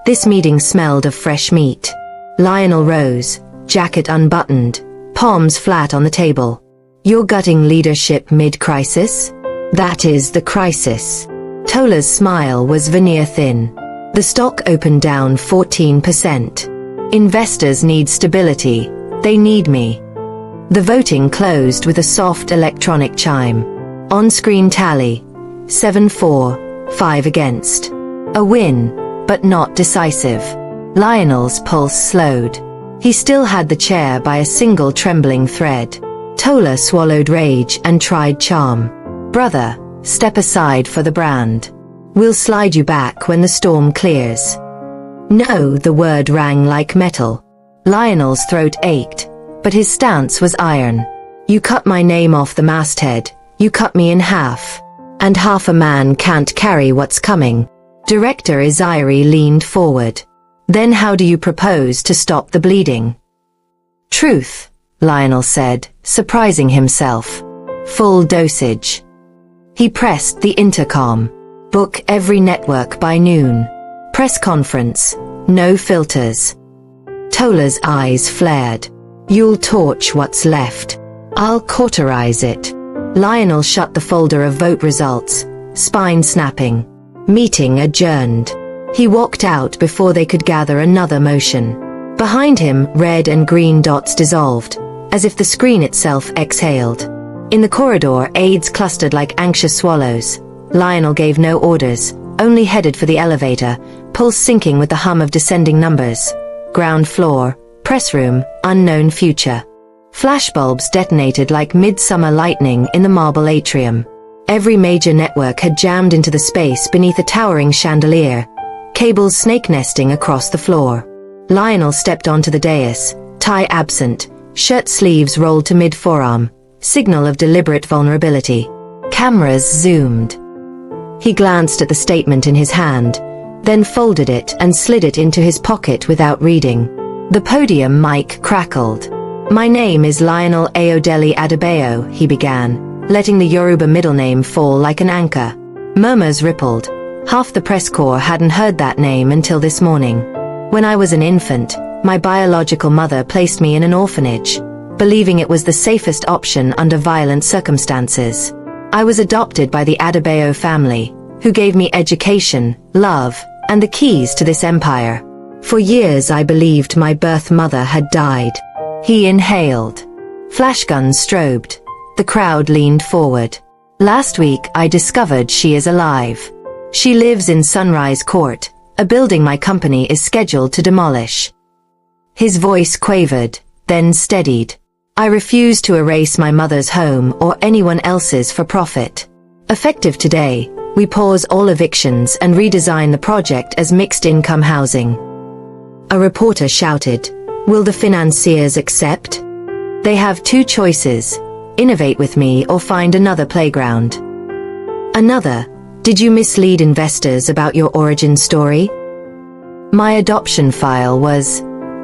This meeting smelled of fresh meat. Lionel rose, jacket unbuttoned, palms flat on the table. You're gutting leadership mid-crisis? That is the crisis. Tola's smile was veneer thin. The stock opened down 14%. Investors need stability. They need me. The voting closed with a soft electronic chime. On-screen tally. 7-4, 5 against. A win, but not decisive. Lionel's pulse slowed. He still had the chair by a single trembling thread. Tola swallowed rage and tried charm. Brother, step aside for the brand. We'll slide you back when the storm clears. No, the word rang like metal. Lionel's throat ached, but his stance was iron. You cut my name off the masthead, you cut me in half. And half a man can't carry what's coming. Director Iziri leaned forward. Then how do you propose to stop the bleeding? Truth, Lionel said, surprising himself. Full dosage. He pressed the intercom. Book every network by noon. Press conference. No filters. Tola's eyes flared. You'll torch what's left. I'll cauterize it. Lionel shut the folder of vote results, spine snapping. Meeting adjourned. He walked out before they could gather another motion. Behind him, red and green dots dissolved, as if the screen itself exhaled. In the corridor, aides clustered like anxious swallows. Lionel gave no orders, only headed for the elevator, pulse syncing with the hum of descending numbers. Ground floor, press room, unknown future. Flashbulbs detonated like midsummer lightning in the marble atrium. Every major network had jammed into the space beneath a towering chandelier, cables snake nesting across the floor. Lionel stepped onto the dais, tie absent, shirt sleeves rolled to mid-forearm, signal of deliberate vulnerability. Cameras zoomed. He glanced at the statement in his hand, then folded it and slid it into his pocket without reading. The podium mic crackled. My name is Lionel Ayodele Adebayo, he began, letting the Yoruba middle name fall like an anchor. Murmurs rippled. Half the press corps hadn't heard that name until this morning. When I was an infant, my biological mother placed me in an orphanage, believing it was the safest option under violent circumstances. I was adopted by the Adebayo family, who gave me education, love, and the keys to this empire. For years I believed my birth mother had died. He inhaled. Flashguns strobed. The crowd leaned forward. Last week I discovered she is alive. She lives in Sunrise Court, a building my company is scheduled to demolish. His voice quavered, then steadied. I refuse to erase my mother's home or anyone else's for profit. Effective today, we pause all evictions and redesign the project as mixed-income housing. A reporter shouted, will the financiers accept? They have two choices, innovate with me or find another playground. Another, did you mislead investors about your origin story? My adoption file was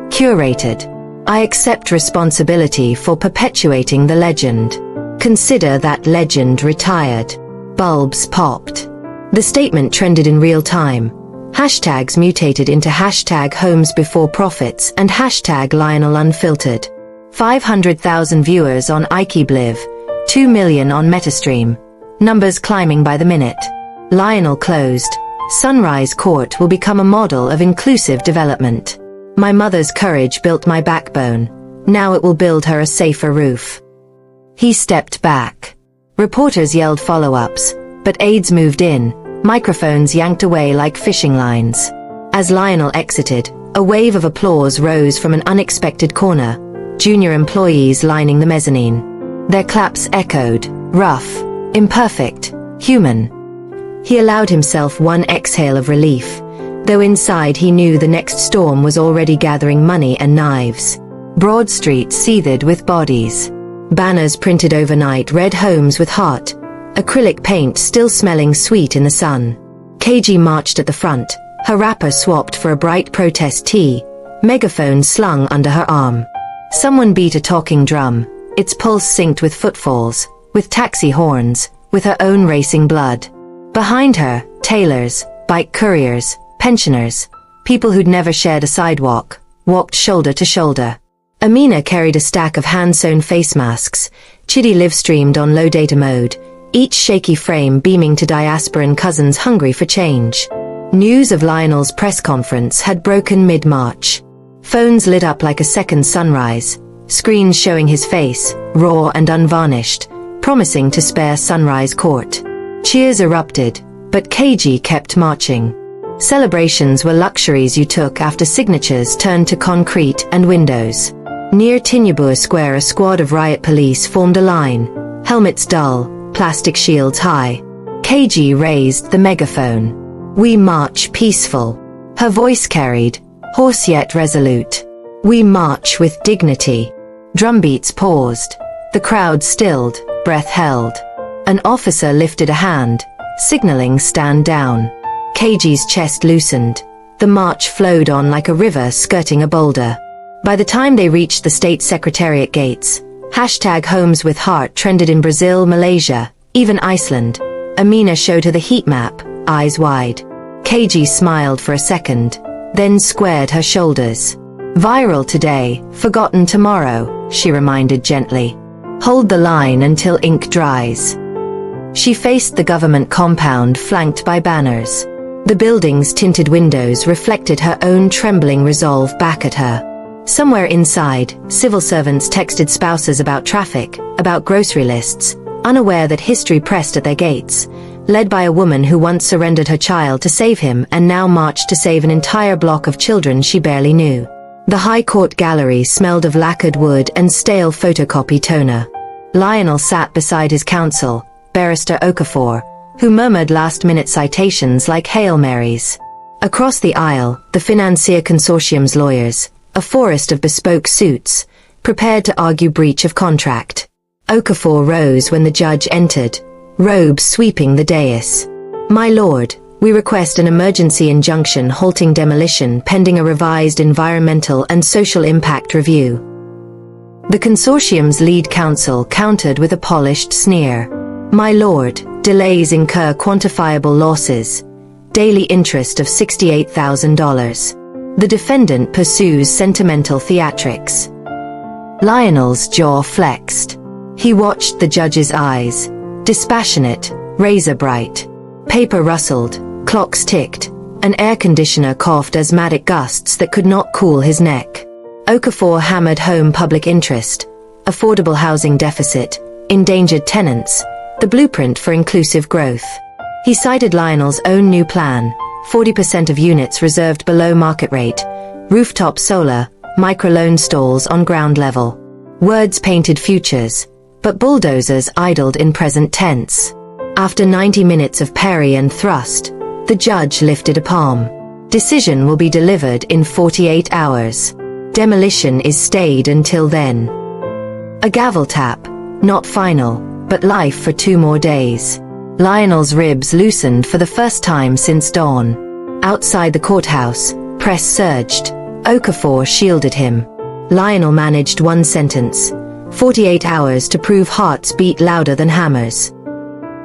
curated. I accept responsibility for perpetuating the legend. Consider that legend retired. Bulbs popped. The statement trended in real time. Hashtags mutated into hashtag homes before profits and hashtag Lionel Unfiltered. 500,000 viewers on IKEBliv, 2 million on Metastream. Numbers climbing by the minute. Lionel closed. Sunrise Court will become a model of inclusive development. My mother's courage built my backbone. Now it will build her a safer roof. He stepped back. Reporters yelled follow-ups, but aides moved in, microphones yanked away like fishing lines. As Lionel exited, a wave of applause rose from an unexpected corner, junior employees lining the mezzanine. Their claps echoed, rough, imperfect, human. He allowed himself one exhale of relief, though inside he knew the next storm was already gathering money and knives. Broad Street seethed with bodies. Banners printed overnight read homes with heart, acrylic paint still smelling sweet in the sun. KG marched at the front, her wrapper swapped for a bright protest tee, megaphone slung under her arm. Someone beat a talking drum, its pulse synced with footfalls, with taxi horns, with her own racing blood. Behind her, tailors, bike couriers, pensioners, people who'd never shared a sidewalk, walked shoulder to shoulder. Amina carried a stack of hand-sewn face masks. Chidi live-streamed on low data mode, each shaky frame beaming to diasporan cousins hungry for change. News of Lionel's press conference had broken mid-March. Phones lit up like a second sunrise, screens showing his face, raw and unvarnished, promising to spare Sunrise Court. Cheers erupted, but KG kept marching. Celebrations were luxuries you took after signatures turned to concrete and windows. Near Tinyabur Square, a squad of riot police formed a line, helmets dull, plastic shields high. KG raised the megaphone. We march peaceful. Her voice carried, hoarse yet resolute. We march with dignity. Drumbeats paused. The crowd stilled, breath held. An officer lifted a hand, signaling stand down. KG's chest loosened. The march flowed on like a river skirting a boulder. By the time they reached the state secretariat gates, #Homes with Heart trended in Brazil, Malaysia, even Iceland. Amina showed her the heat map, eyes wide. KG smiled for a second, then squared her shoulders. Viral today, forgotten tomorrow, she reminded gently. Hold the line until ink dries. She faced the government compound flanked by banners. The building's tinted windows reflected her own trembling resolve back at her. Somewhere inside, civil servants texted spouses about traffic, about grocery lists, unaware that history pressed at their gates, led by a woman who once surrendered her child to save him and now marched to save an entire block of children she barely knew. The High Court gallery smelled of lacquered wood and stale photocopy toner. Lionel sat beside his counsel, Barrister Okafor, who murmured last-minute citations like Hail Marys. Across the aisle, the Financier Consortium's lawyers, a forest of bespoke suits, prepared to argue breach of contract. Okafor rose when the judge entered, robes sweeping the dais. My lord, we request an emergency injunction halting demolition pending a revised environmental and social impact review. The consortium's lead counsel countered with a polished sneer. My lord, delays incur quantifiable losses. Daily interest of $68,000. The defendant pursues sentimental theatrics. Lionel's jaw flexed. He watched the judge's eyes, dispassionate, razor-bright. Paper rustled, clocks ticked, an air conditioner coughed asthmatic gusts that could not cool his neck. Okafor hammered home public interest, affordable housing deficit, endangered tenants, the blueprint for inclusive growth. He cited Lionel's own new plan, 40% of units reserved below market rate, rooftop solar, microloan stalls on ground level. Words painted futures, but bulldozers idled in present tense. After 90 minutes of parry and thrust, the judge lifted a palm. Decision will be delivered in 48 hours. Demolition is stayed until then. A gavel tap, not final, but life for 2 more days. Lionel's ribs loosened for the first time since dawn. Outside the courthouse, press surged. Okafor shielded him. Lionel managed one sentence. 48 hours to prove hearts beat louder than hammers.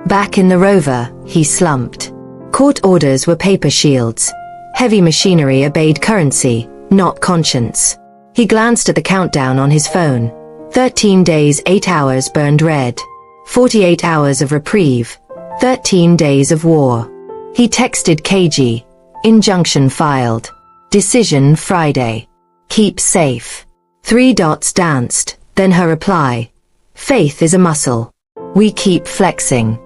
Back in the Rover, he slumped. Court orders were paper shields. Heavy machinery obeyed currency, not conscience. He glanced at the countdown on his phone. 13 days, 8 hours burned red. 48 hours of reprieve, 13 days of war. He texted KG, injunction filed. Decision Friday. Keep safe. 3 dots danced, then her reply. Faith is a muscle. We keep flexing.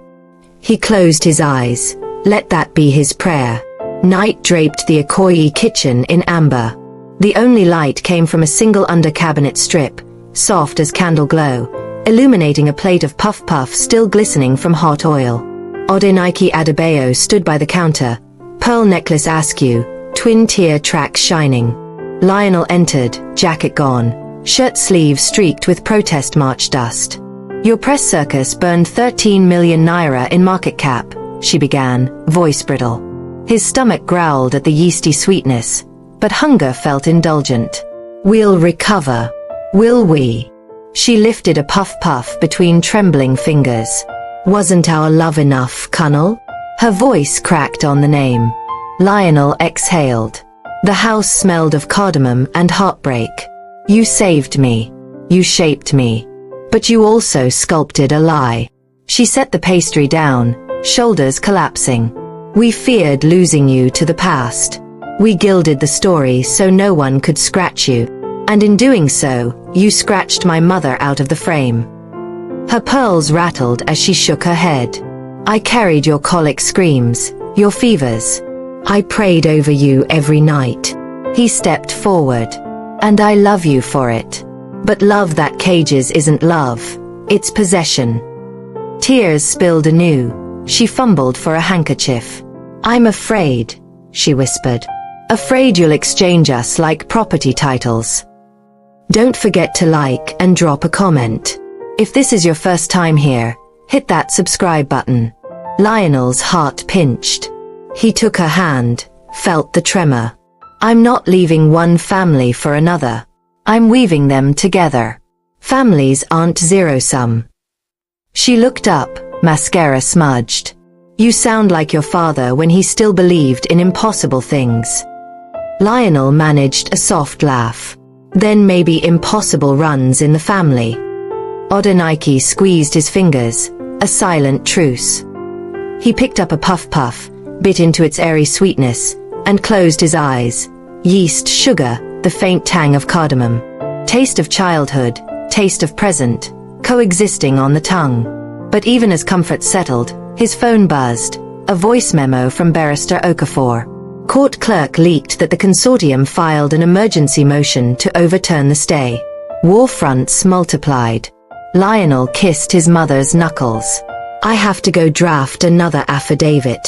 He closed his eyes. Let that be his prayer. Night draped the Ikoyi kitchen in amber. The only light came from a single under-cabinet strip, soft as candle glow, illuminating a plate of puff-puff still glistening from hot oil. Odenike Adebayo stood by the counter, pearl necklace askew, twin-tier tracks shining. Lionel entered, jacket gone, shirt sleeves streaked with protest march dust. Your press circus burned 13 million naira in market cap, she began, voice brittle. His stomach growled at the yeasty sweetness, but hunger felt indulgent. We'll recover. Will we? She lifted a puff-puff between trembling fingers. Wasn't our love enough, Colonel? Her voice cracked on the name. Lionel exhaled. The house smelled of cardamom and heartbreak. You saved me. You shaped me. But you also sculpted a lie. She set the pastry down, shoulders collapsing. We feared losing you to the past. We gilded the story so no one could scratch you. And in doing so, you scratched my mother out of the frame. Her pearls rattled as she shook her head. I carried your colic screams, your fevers. I prayed over you every night. He stepped forward. And I love you for it. But love that cages isn't love, it's possession. Tears spilled anew. She fumbled for a handkerchief. I'm afraid, she whispered. Afraid you'll exchange us like property titles. Don't forget to like and drop a comment. If this is your first time here, hit that subscribe button. Lionel's heart pinched. He took her hand, felt the tremor. I'm not leaving one family for another. I'm weaving them together. Families aren't zero-sum. She looked up, mascara smudged. You sound like your father when he still believed in impossible things. Lionel managed a soft laugh. Then maybe impossible runs in the family. Odenike squeezed his fingers, a silent truce. He picked up a puff-puff, bit into its airy sweetness, and closed his eyes. Yeast, sugar, the faint tang of cardamom. Taste of childhood, taste of present, coexisting on the tongue. But even as comfort settled, his phone buzzed, a voice memo from Barrister Okafor. Court clerk leaked that the consortium filed an emergency motion to overturn the stay. War fronts multiplied. Lionel kissed his mother's knuckles. I have to go draft another affidavit.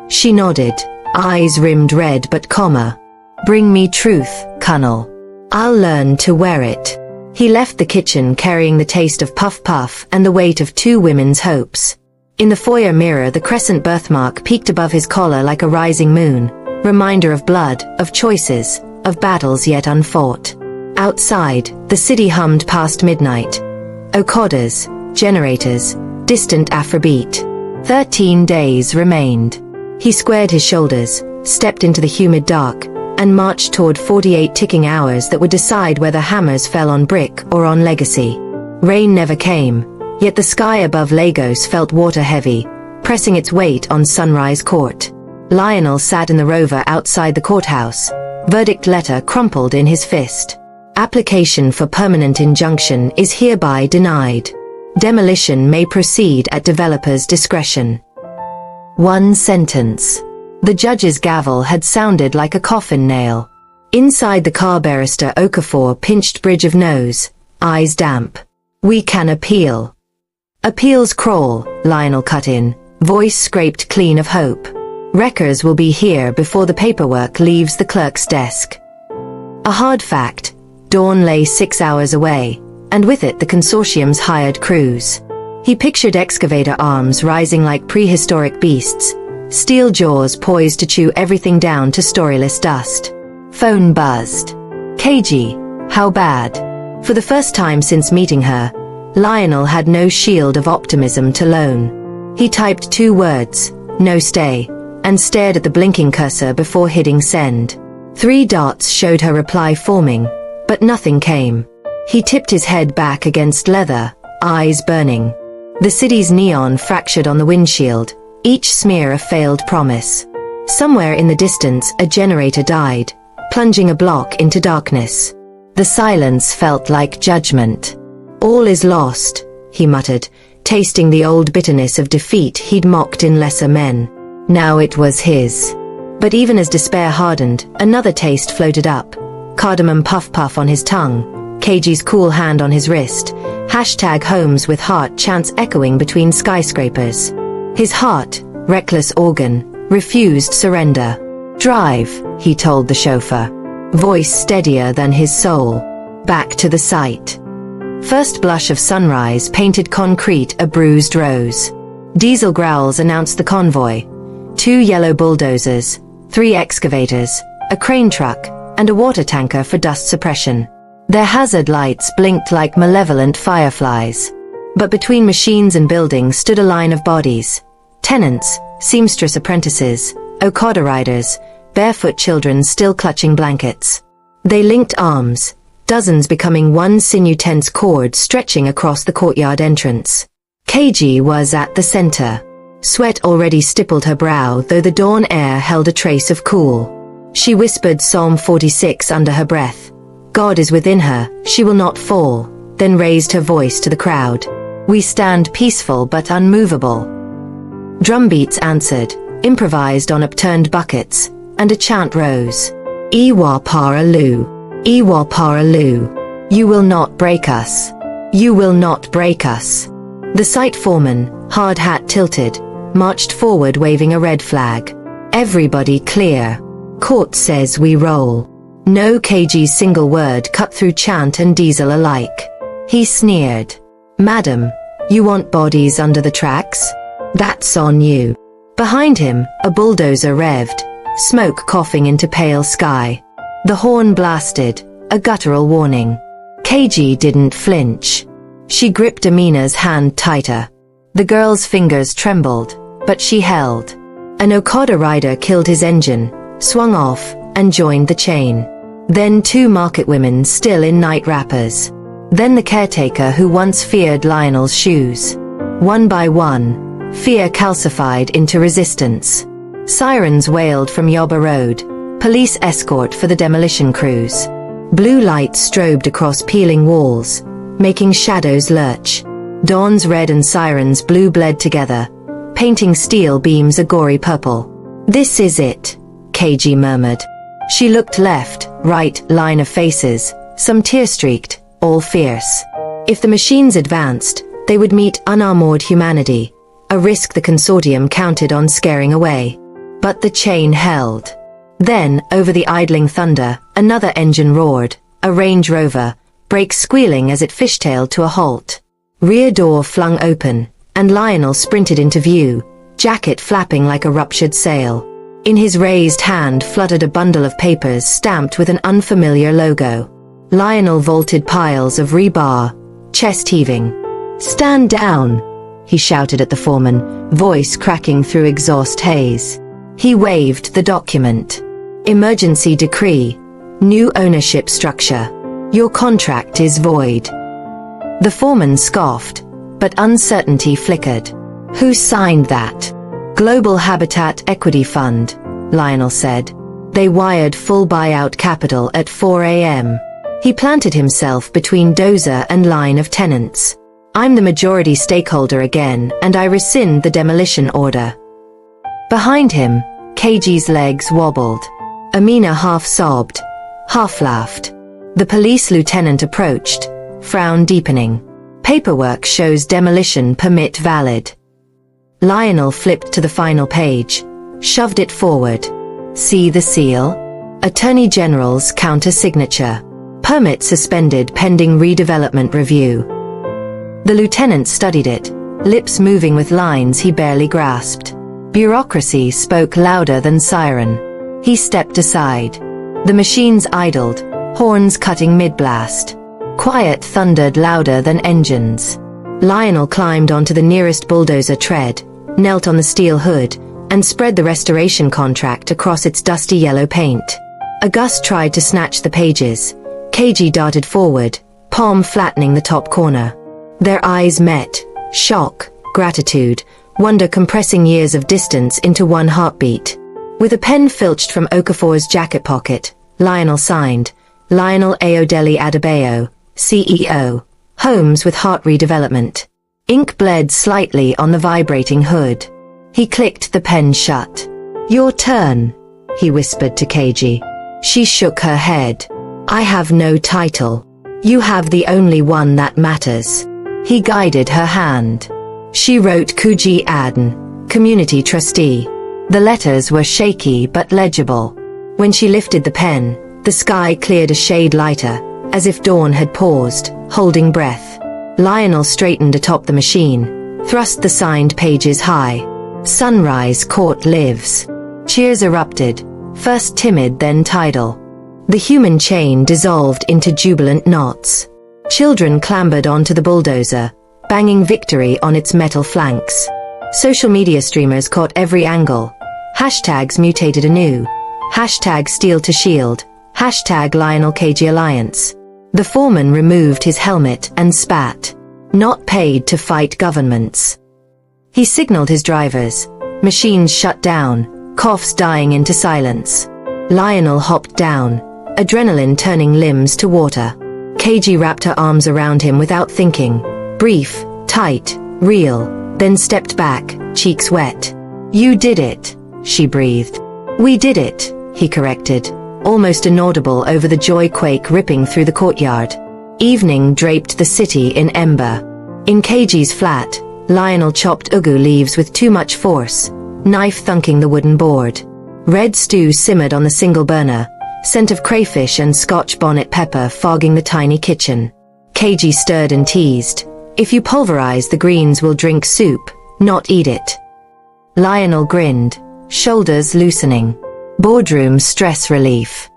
She nodded, eyes rimmed red but calmer. Bring me truth, Colonel. I'll learn to wear it. He left the kitchen carrying the taste of puff-puff and the weight of 2 women's hopes. In the foyer mirror, the crescent birthmark peeked above his collar like a rising moon, reminder of blood, of choices, of battles yet unfought. Outside, the city hummed past midnight. Okadas, generators, distant Afrobeat. 13 days remained. He squared his shoulders, stepped into the humid dark, and marched toward 48 ticking hours that would decide whether hammers fell on brick or on legacy. Rain never came, yet the sky above Lagos felt water-heavy, pressing its weight on Sunrise Court. Lionel sat in the rover outside the courthouse, verdict letter crumpled in his fist. Application for permanent injunction is hereby denied. Demolition may proceed at developer's discretion. One sentence. The judge's gavel had sounded like a coffin nail. Inside the car, Barrister Okafor pinched bridge of nose, eyes damp. We can appeal. Appeals crawl, Lionel cut in, voice scraped clean of hope. Wreckers will be here before the paperwork leaves the clerk's desk. A hard fact, dawn lay 6 hours away, and with it the consortium's hired crews. He pictured excavator arms rising like prehistoric beasts, steel jaws poised to chew everything down to storyless dust. Phone buzzed. KG, how bad? For the first time since meeting her, Lionel had no shield of optimism to loan. He typed 2 words, no stay, and stared at the blinking cursor before hitting send. 3 dots showed her reply forming, but nothing came. He tipped his head back against leather, eyes burning. The city's neon fractured on the windshield, each smear a failed promise. Somewhere in the distance, a generator died, plunging a block into darkness. The silence felt like judgment. "All is lost," he muttered, tasting the old bitterness of defeat he'd mocked in lesser men. Now it was his. But even as despair hardened, another taste floated up. Cardamom puff-puff on his tongue, KG's cool hand on his wrist, #homes with heart chants echoing between skyscrapers. His heart, reckless organ, refused surrender. "Drive," he told the chauffeur, voice steadier than his soul. Back to the site. First blush of sunrise painted concrete a bruised rose. Diesel growls announced the convoy. 2 yellow bulldozers, 3 excavators, a crane truck, and a water tanker for dust suppression. Their hazard lights blinked like malevolent fireflies. But between machines and buildings stood a line of bodies. Tenants, seamstress apprentices, Okada riders, barefoot children still clutching blankets. They linked arms, dozens becoming one sinew-tense cord stretching across the courtyard entrance. KG was at the center. Sweat already stippled her brow, though the dawn air held a trace of cool. She whispered Psalm 46 under her breath. "God is within her, she will not fall," then raised her voice to the crowd. "We stand peaceful but unmovable." Drumbeats answered, improvised on upturned buckets, and a chant rose. "Iwa para lu. Iwa para lu. You will not break us. You will not break us." The site foreman, hard hat tilted, marched forward waving a red flag. "Everybody clear. Court says we roll." No KG's single word cut through chant and diesel alike. He sneered. "Madam, you want bodies under the tracks? That's on you." Behind him, a bulldozer revved, smoke coughing into pale sky. The horn blasted, a guttural warning. KG didn't flinch. She gripped Amina's hand tighter. The girl's fingers trembled, but she held. An Okada rider killed his engine, swung off, and joined the chain. Then 2 market women still in night wrappers. Then the caretaker who once feared Lionel's shoes. One by one, fear calcified into resistance. Sirens wailed from Yoba Road, police escort for the demolition crews. Blue light strobed across peeling walls, making shadows lurch. Dawn's red and sirens' blue bled together, painting steel beams a gory purple. "This is it," KG murmured. She looked left, right, line of faces, some tear-streaked, all fierce. If the machines advanced, they would meet unarmored humanity, a risk the consortium counted on scaring away. But the chain held. Then, over the idling thunder, another engine roared, a Range Rover, brakes squealing as it fishtailed to a halt. Rear door flung open, and Lionel sprinted into view, jacket flapping like a ruptured sail. In his raised hand fluttered a bundle of papers stamped with an unfamiliar logo. Lionel vaulted piles of rebar, chest heaving. "Stand down," he shouted at the foreman, voice cracking through exhaust haze. He waved the document. "Emergency decree. New ownership structure. Your contract is void." The foreman scoffed, but uncertainty flickered. "Who signed that?" "Global Habitat Equity Fund," Lionel said. "They wired full buyout capital at 4 a.m. He planted himself between dozer and line of tenants. "I'm the majority stakeholder again, and I rescind the demolition order." Behind him, KG's legs wobbled. Amina half sobbed, half laughed. The police lieutenant approached, frown deepening. "Paperwork shows demolition permit valid." Lionel flipped to the final page, shoved it forward. "See the seal? Attorney General's counter-signature. Permit suspended pending redevelopment review." The lieutenant studied it, lips moving with lines he barely grasped. Bureaucracy spoke louder than siren. He stepped aside. The machines idled, horns cutting mid-blast. Quiet thundered louder than engines. Lionel climbed onto the nearest bulldozer tread, knelt on the steel hood, and spread the restoration contract across its dusty yellow paint. A gust tried to snatch the pages. KG darted forward, palm flattening the top corner. Their eyes met, shock, gratitude, wonder compressing years of distance into one heartbeat. With a pen filched from Okafor's jacket pocket, Lionel signed, Lionel Ayodele Adebayo, CEO, Homes with Heart Redevelopment. Ink bled slightly on the vibrating hood. He clicked the pen shut. Your turn, he whispered to Keiji. She shook her head. I have no title. You have the only one that matters. He guided her hand. She wrote Kuji Aden, community trustee. The letters were shaky but legible. When she lifted the pen, the sky cleared a shade lighter, as if dawn had paused, holding breath. Lionel straightened atop the machine, thrust the signed pages high. Sunrise Court lives. Cheers erupted, first timid then tidal. The human chain dissolved into jubilant knots. Children clambered onto the bulldozer, banging victory on its metal flanks. Social media streamers caught every angle. Hashtags mutated anew. Hashtag Steel to Shield. Hashtag Lionel KG Alliance. The foreman removed his helmet and spat. Not paid to fight governments. He signaled his drivers. Machines shut down, coughs dying into silence. Lionel hopped down, adrenaline turning limbs to water. Keiji wrapped her arms around him without thinking. Brief, tight, real, then stepped back, cheeks wet. You did it, she breathed. We did it, he corrected, almost inaudible over the joy quake ripping through the courtyard. Evening draped the city in ember. In Keiji's flat, Lionel chopped ugu leaves with too much force, knife thunking the wooden board. Red stew simmered on the single burner, scent of crayfish and Scotch bonnet pepper fogging the tiny kitchen. Keiji stirred and teased. If you pulverize the greens, we'll drink soup, not eat it. Lionel grinned, shoulders loosening. Boardroom stress relief.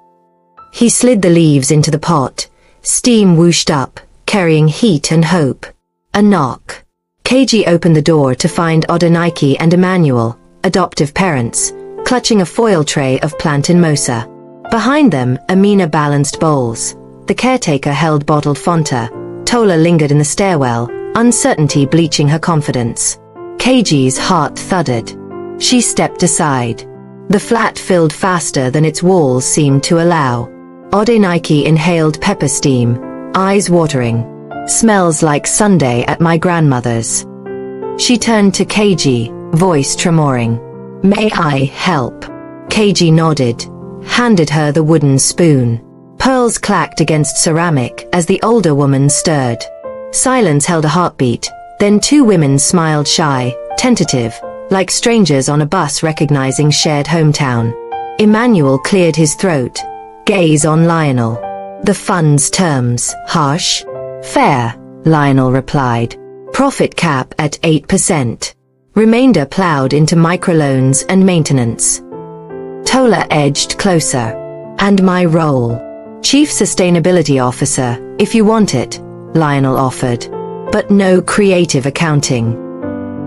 He slid the leaves into the pot. Steam whooshed up, carrying heat and hope. A knock. Keiji opened the door to find Odenike and Emmanuel, adoptive parents, clutching a foil tray of plantain mosa. Behind them, Amina balanced bowls. The caretaker held bottled Fanta. Tola lingered in the stairwell, uncertainty bleaching her confidence. Keiji's heart thudded. She stepped aside. The flat filled faster than its walls seemed to allow. Odenike inhaled pepper steam, eyes watering. Smells like Sunday at my grandmother's. She turned to Keiji, voice tremoring. May I help? Keiji nodded, handed her the wooden spoon. Pearls clacked against ceramic as the older woman stirred. Silence held a heartbeat, then two women smiled shy, tentative, like strangers on a bus recognizing shared hometown. Emmanuel cleared his throat, gaze on Lionel. The fund's terms, harsh? Fair, Lionel replied. Profit cap at 8%. Remainder plowed into microloans and maintenance. Tola edged closer. And my role? Chief Sustainability Officer, if you want it, Lionel offered. But no creative accounting.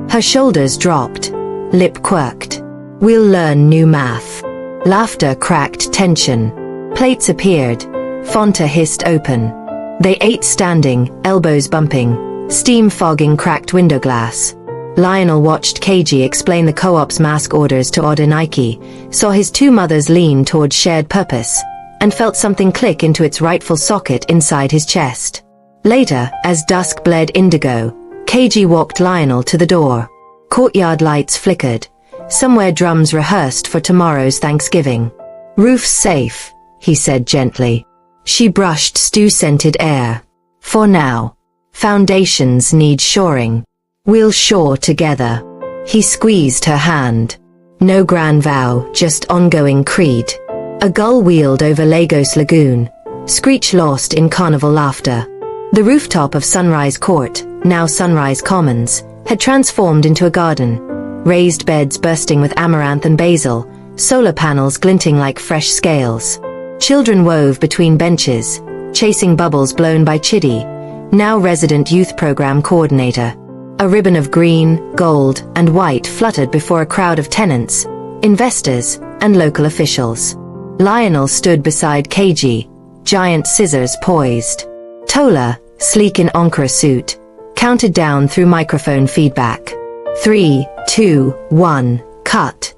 Her shoulders dropped, lip quirked. We'll learn new math. Laughter cracked tension. Plates appeared. Fanta hissed open. They ate standing, elbows bumping, steam fogging cracked window glass. Lionel watched Keiji explain the co-op's mask orders to Odenike, saw his two mothers lean toward shared purpose, and felt something click into its rightful socket inside his chest. Later, as dusk bled indigo, Keiji walked Lionel to the door. Courtyard lights flickered. Somewhere drums rehearsed for tomorrow's Thanksgiving. Roof's safe, he said gently. She brushed stew-scented air. For now. Foundations need shoring. We'll shore together. He squeezed her hand. No grand vow, just ongoing creed. A gull wheeled over Lagos Lagoon. Screech lost in carnival laughter. The rooftop of Sunrise Court, now Sunrise Commons, had transformed into a garden. Raised beds bursting with amaranth and basil, solar panels glinting like fresh scales. Children wove between benches, chasing bubbles blown by Chidi, now resident youth program coordinator. A ribbon of green, gold, and white fluttered before a crowd of tenants, investors, and local officials. Lionel stood beside Keiji, giant scissors poised. Tola, sleek in Ankara suit, counted down through microphone feedback. 3, 2, 1, cut.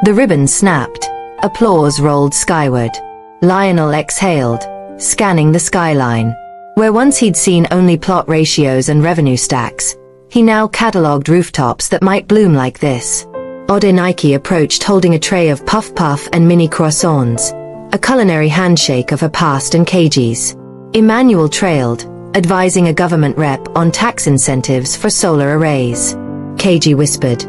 The ribbon snapped. Applause rolled skyward. Lionel exhaled, scanning the skyline. Where once he'd seen only plot ratios and revenue stacks, he now catalogued rooftops that might bloom like this. Odenike approached holding a tray of puff puff and mini croissants, a culinary handshake of her past and KG's. Emmanuel trailed, advising a government rep on tax incentives for solar arrays. KG whispered,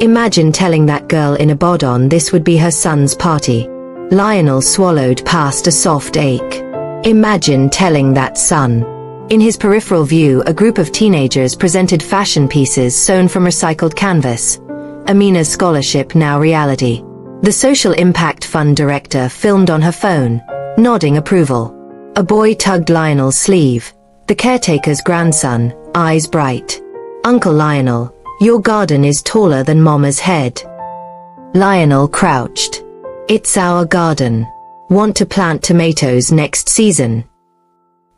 "Imagine telling that girl in a bodon this would be her son's party." Lionel swallowed past a soft ache. Imagine telling that son. In his peripheral view, a group of teenagers presented fashion pieces sewn from recycled canvas. Amina's scholarship now reality. The Social Impact Fund director filmed on her phone, nodding approval. A boy tugged Lionel's sleeve, the caretaker's grandson, eyes bright. "Uncle Lionel, your garden is taller than Mama's head." Lionel crouched. "It's our garden. Want to plant tomatoes next season?"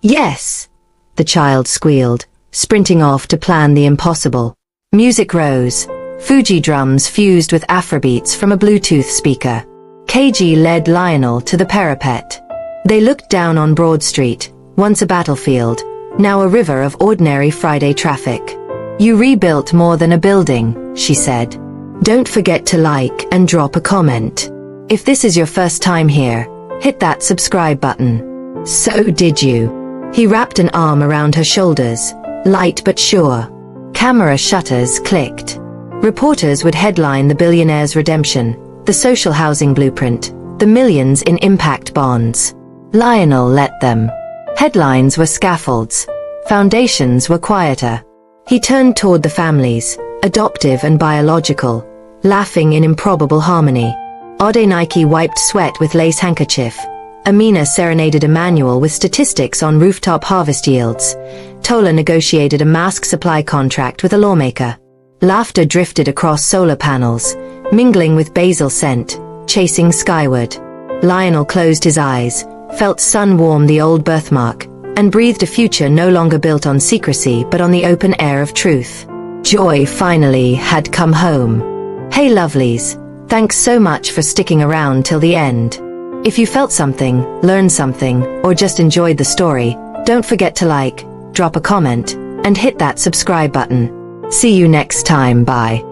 "Yes," the child squealed, sprinting off to plan the impossible. Music rose. Fuji drums fused with Afrobeats from a Bluetooth speaker. KG led Lionel to the parapet. They looked down on Broad Street, once a battlefield, now a river of ordinary Friday traffic. "You rebuilt more than a building," she said. "Don't forget to like and drop a comment. If this is your first time here, hit that subscribe button." "So did you." He wrapped an arm around her shoulders, light but sure. Camera shutters clicked. Reporters would headline the billionaire's redemption, the social housing blueprint, the millions in impact bonds. Lionel let them. Headlines were scaffolds. Foundations were quieter. He turned toward the families, adoptive and biological, laughing in improbable harmony. Odenike wiped sweat with lace handkerchief. Amina serenaded Emmanuel with statistics on rooftop harvest yields. Tola negotiated a mask supply contract with a lawmaker. Laughter drifted across solar panels, mingling with basil scent, chasing skyward. Lionel closed his eyes, felt sun warm the old birthmark, and breathed a future no longer built on secrecy but on the open air of truth. Joy finally had come home. Hey lovelies, thanks so much for sticking around till the end. If you felt something, learned something, or just enjoyed the story, don't forget to like, drop a comment, and hit that subscribe button. See you next time, bye.